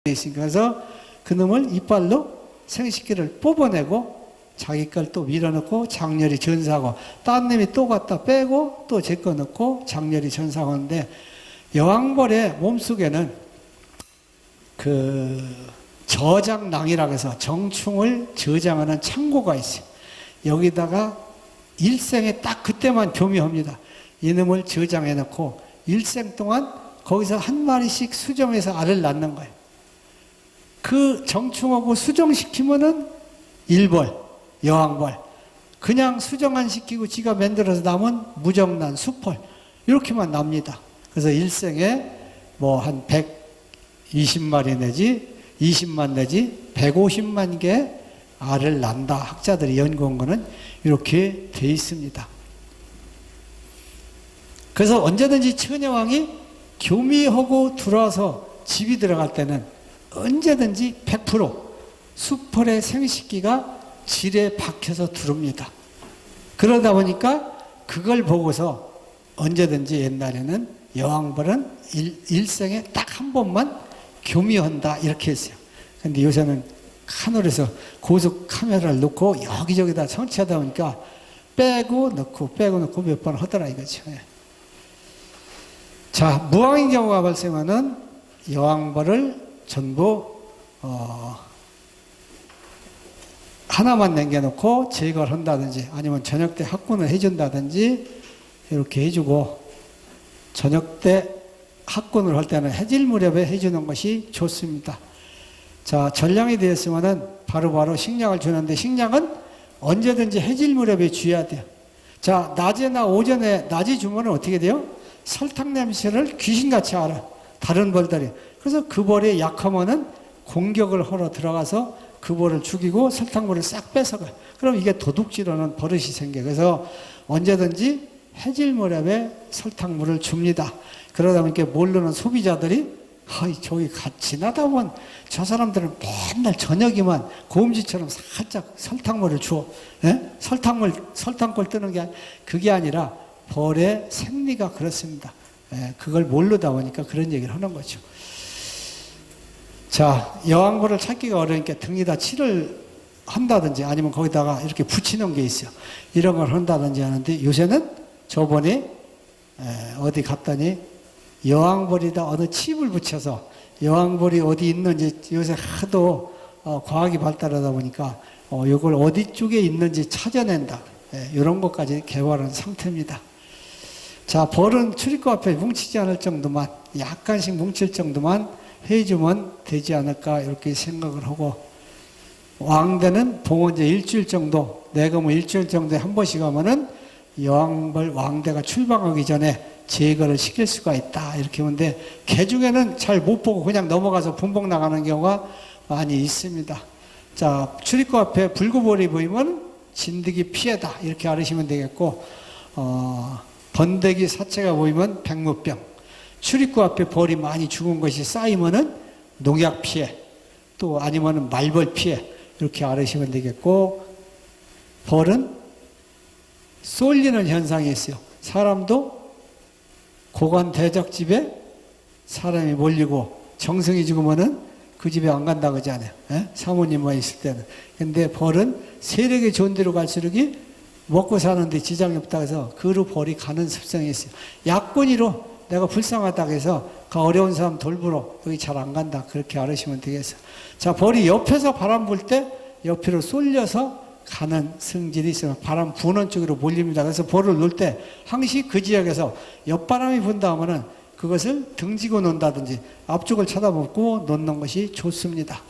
있으니까. 그래서 그놈을 이빨로 생식기를 뽑아내고 자기 걸 또 밀어넣고 장렬히 전사하고, 딴 놈이 또 갖다 빼고 또 제 거 넣고 장렬히 전사하는데, 여왕벌의 몸속에는 그 저장낭이라고 해서 정충을 저장하는 창고가 있어요. 여기다가 일생에 딱 그때만 교미합니다. 이놈을 저장해 놓고 일생 동안 거기서 한 마리씩 수정해서 알을 낳는 거예요. 그 정충하고 수정시키면은 일벌, 여왕벌. 그냥 수정 안 시키고 지가 만들어서 남은 무정란, 수펄, 이렇게만 납니다. 그래서 일생에 뭐 한 120마리 내지 20만 내지 150만 개 알을 낳는다. 학자들이 연구한 거는 이렇게 돼 있습니다. 그래서 언제든지 처녀왕이 교미하고 들어와서 집이 들어갈 때는 언제든지 100% 수펄의 생식기가 질에 박혀서 들어옵니다. 그러다 보니까 그걸 보고서 언제든지 옛날에는 여왕벌은 일생에 딱 한 번만 교미한다 이렇게 했어요. 근데 요새는 하늘에서 고속 카메라를 놓고 여기저기다 설치하다 보니까 빼고 넣고 몇 번 하더라 이거죠. 자, 무왕인 경우가 발생하는 여왕벌을 전부 하나만 남겨놓고 제거를 한다든지 아니면 저녁 때 학군을 해준다든지 이렇게 해주고, 저녁 때 학군을 할 때는 해질 무렵에 해주는 것이 좋습니다. 자, 전량이 되었으면은 바로바로 식량을 주는데, 식량은 언제든지 해질 무렵에 줘야 돼요. 자, 낮에나 오전에, 낮에 주면 어떻게 돼요? 설탕 냄새를 귀신같이 알아, 다른 벌들이. 그래서 그 벌이 약하면은 공격을 하러 들어가서 그 벌을 죽이고 설탕물을 싹 뺏어가요. 그럼 이게 도둑질하는 버릇이 생겨요. 그래서 언제든지 해질 무렵에 설탕물을 줍니다. 그러다 보니까 모르는 소비자들이 저기 지나다 보면 저 사람들은 맨날 저녁이면 고음지처럼 살짝 설탕물을 줘. 예? 설탕물 뜨는 게 그게 아니라 벌의 생리가 그렇습니다. 예, 그걸 모르다 보니까 그런 얘기를 하는 거죠. 자, 여왕벌을 찾기가 어려우니까 등에다 칠을 한다든지 아니면 거기다가 이렇게 붙이는 게 있어요. 이런 걸 한다든지 하는데, 요새는 저번에 어디 갔더니 여왕벌에다 어느 칩을 붙여서 여왕벌이 어디 있는지, 요새 하도 과학이 발달하다 보니까 이걸 어디 쪽에 있는지 찾아낸다. 이런 것까지 개발한 상태입니다. 자, 벌은 출입구 앞에 뭉치지 않을 정도만, 약간씩 뭉칠 정도만 해주면 되지 않을까 이렇게 생각을 하고, 왕대는 봉헌제 일주일 정도, 내거모 일주일 정도에 한 번씩 하면은 여왕벌 왕대가 출방하기 전에 제거를 시킬 수가 있다. 이렇게 하는데, 개중에는 잘 못 보고 그냥 넘어가서 분봉 나가는 경우가 많이 있습니다. 자, 출입구 앞에 불구벌이 보이면 진드기 피해다. 이렇게 알으시면 되겠고, 번데기 사체가 보이면 백무병, 출입구 앞에 벌이 많이 죽은 것이 쌓이면은 농약 피해, 또 아니면은 말벌 피해, 이렇게 알으시면 되겠고, 벌은 쏠리는 현상이 있어요. 사람도 고관 대적집에 사람이 몰리고 정성이 죽으면은 그 집에 안 간다 그러지 않아요. 사모님만 있을 때는. 근데 벌은 세력이 좋은 데로 갈수록이 먹고 사는데 지장이 없다고 해서 그로 벌이 가는 습성이 있어요. 약권이로 내가 불쌍하다고 해서 그 어려운 사람 돌보러 여기 잘 안 간다. 그렇게 알으시면 되겠어요. 자, 벌이 옆에서 바람 불 때 옆으로 쏠려서 가는 성질이 있어요. 바람 부는 쪽으로 몰립니다. 그래서 벌을 놓을 때 항시 그 지역에서 옆바람이 분다 하면은 그것을 등지고 놓는다든지 앞쪽을 쳐다보고 놓는 것이 좋습니다.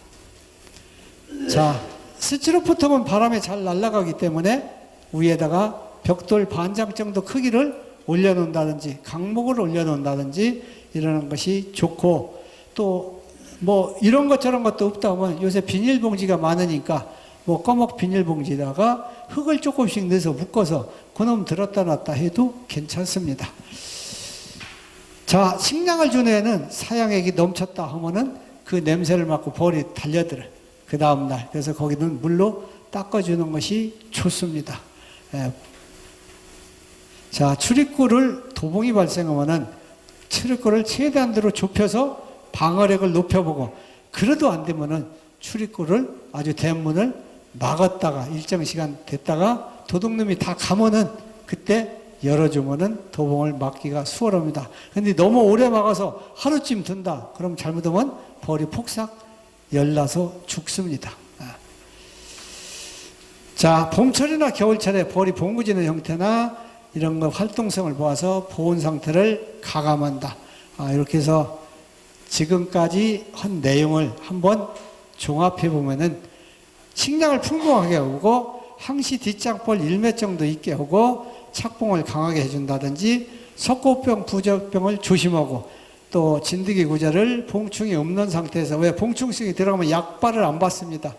자, 스티로폼은 바람에 잘 날아가기 때문에 위에다가 벽돌 반장 정도 크기를 올려놓는다든지 강목을 올려놓는다든지 이러는 것이 좋고, 또 뭐 이런 것 저런 것도 없다 하면 요새 비닐봉지가 많으니까 뭐 꺼먹 비닐봉지에다가 흙을 조금씩 넣어서 묶어서 그놈 들었다 놨다 해도 괜찮습니다. 자, 식량을 준 애는 사양액이 넘쳤다 하면은 그 냄새를 맡고 벌이 달려들어요. 그 다음날. 그래서 거기는 물로 닦아주는 것이 좋습니다. 자, 출입구를 도봉이 발생하면은 출입구를 최대한대로 좁혀서 방어력을 높여보고, 그래도 안 되면은 출입구를 아주 대문을 막았다가 일정 시간 됐다가 도둑놈이 다 가면은 그때 열어주면은 도봉을 막기가 수월합니다. 근데 너무 오래 막아서 하루쯤 둔다. 그럼 잘못하면 벌이 폭삭 열나서 죽습니다. 자, 봄철이나 겨울철에 벌이 봉구지는 형태나 이런 거 활동성을 보아서 보온 상태를 가감한다. 이렇게 해서 지금까지 한 내용을 한번 종합해 보면은 식량을 풍부하게 하고 항시 뒷장벌 1매 정도 있게 하고 착봉을 강하게 해준다든지 석고병, 부적병을 조심하고, 또 진드기 구제를 봉충이 없는 상태에서, 왜 봉충성이 들어가면 약발을 안 받습니다.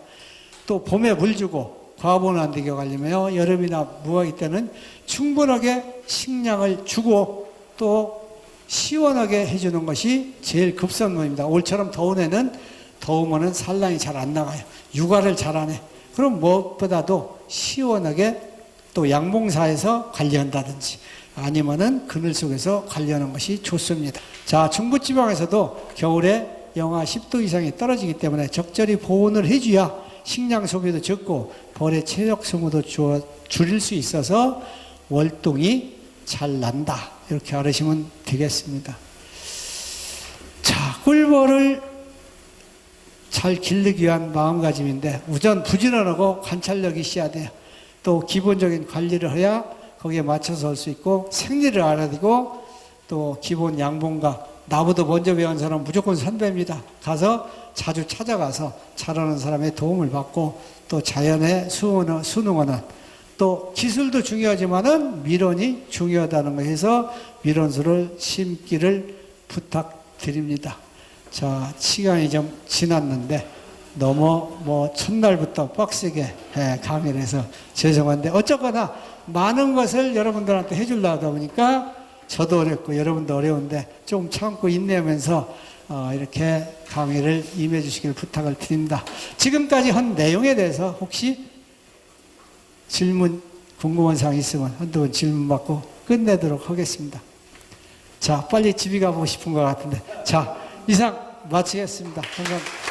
또 봄에 물 주고 과보는 안 되게 하려면 여름이나 무화기 때는 충분하게 식량을 주고 또 시원하게 해주는 것이 제일 급선무입니다. 올처럼 더운 해는 더우면은 산란이 잘 안 나가요. 육아를 잘 안 해. 그럼 무엇보다도 시원하게 또 양봉사에서 관리한다든지 아니면은 그늘 속에서 관리하는 것이 좋습니다. 자, 중부지방에서도 겨울에 영하 10도 이상이 떨어지기 때문에 적절히 보온을 해줘야 식량 소비도 적고 벌의 체력 소모도 줄일 수 있어서 월동이 잘 난다. 이렇게 알으시면 되겠습니다. 자, 꿀벌을 잘 기르기 위한 마음가짐인데 우선 부지런하고 관찰력이 있어야 돼요. 또 기본적인 관리를 해야 거기에 맞춰서 할 수 있고, 생리를 알아야 되고, 또 기본 양봉가, 나보다 먼저 배운 사람은 무조건 선배입니다. 가서 자주 찾아가서 잘하는 사람의 도움을 받고, 또 자연의 순응하는, 또 기술도 중요하지만은 미론이 중요하다는 것에서 미론수를 심기를 부탁드립니다. 자, 시간이 좀 지났는데 너무 첫날부터 빡세게 강의를 해서 죄송한데, 어쨌거나 많은 것을 여러분들한테 해주려고 하다 보니까 저도 어렵고 여러분도 어려운데 좀 참고 인내하면서 이렇게 강의를 임해 주시길 부탁을 드립니다. 지금까지 한 내용에 대해서 혹시 질문 궁금한 사항 있으면 한두 번 질문 받고 끝내도록 하겠습니다. 자, 빨리 집에 가보고 싶은 것 같은데. 자, 이상 마치겠습니다. 감사합니다.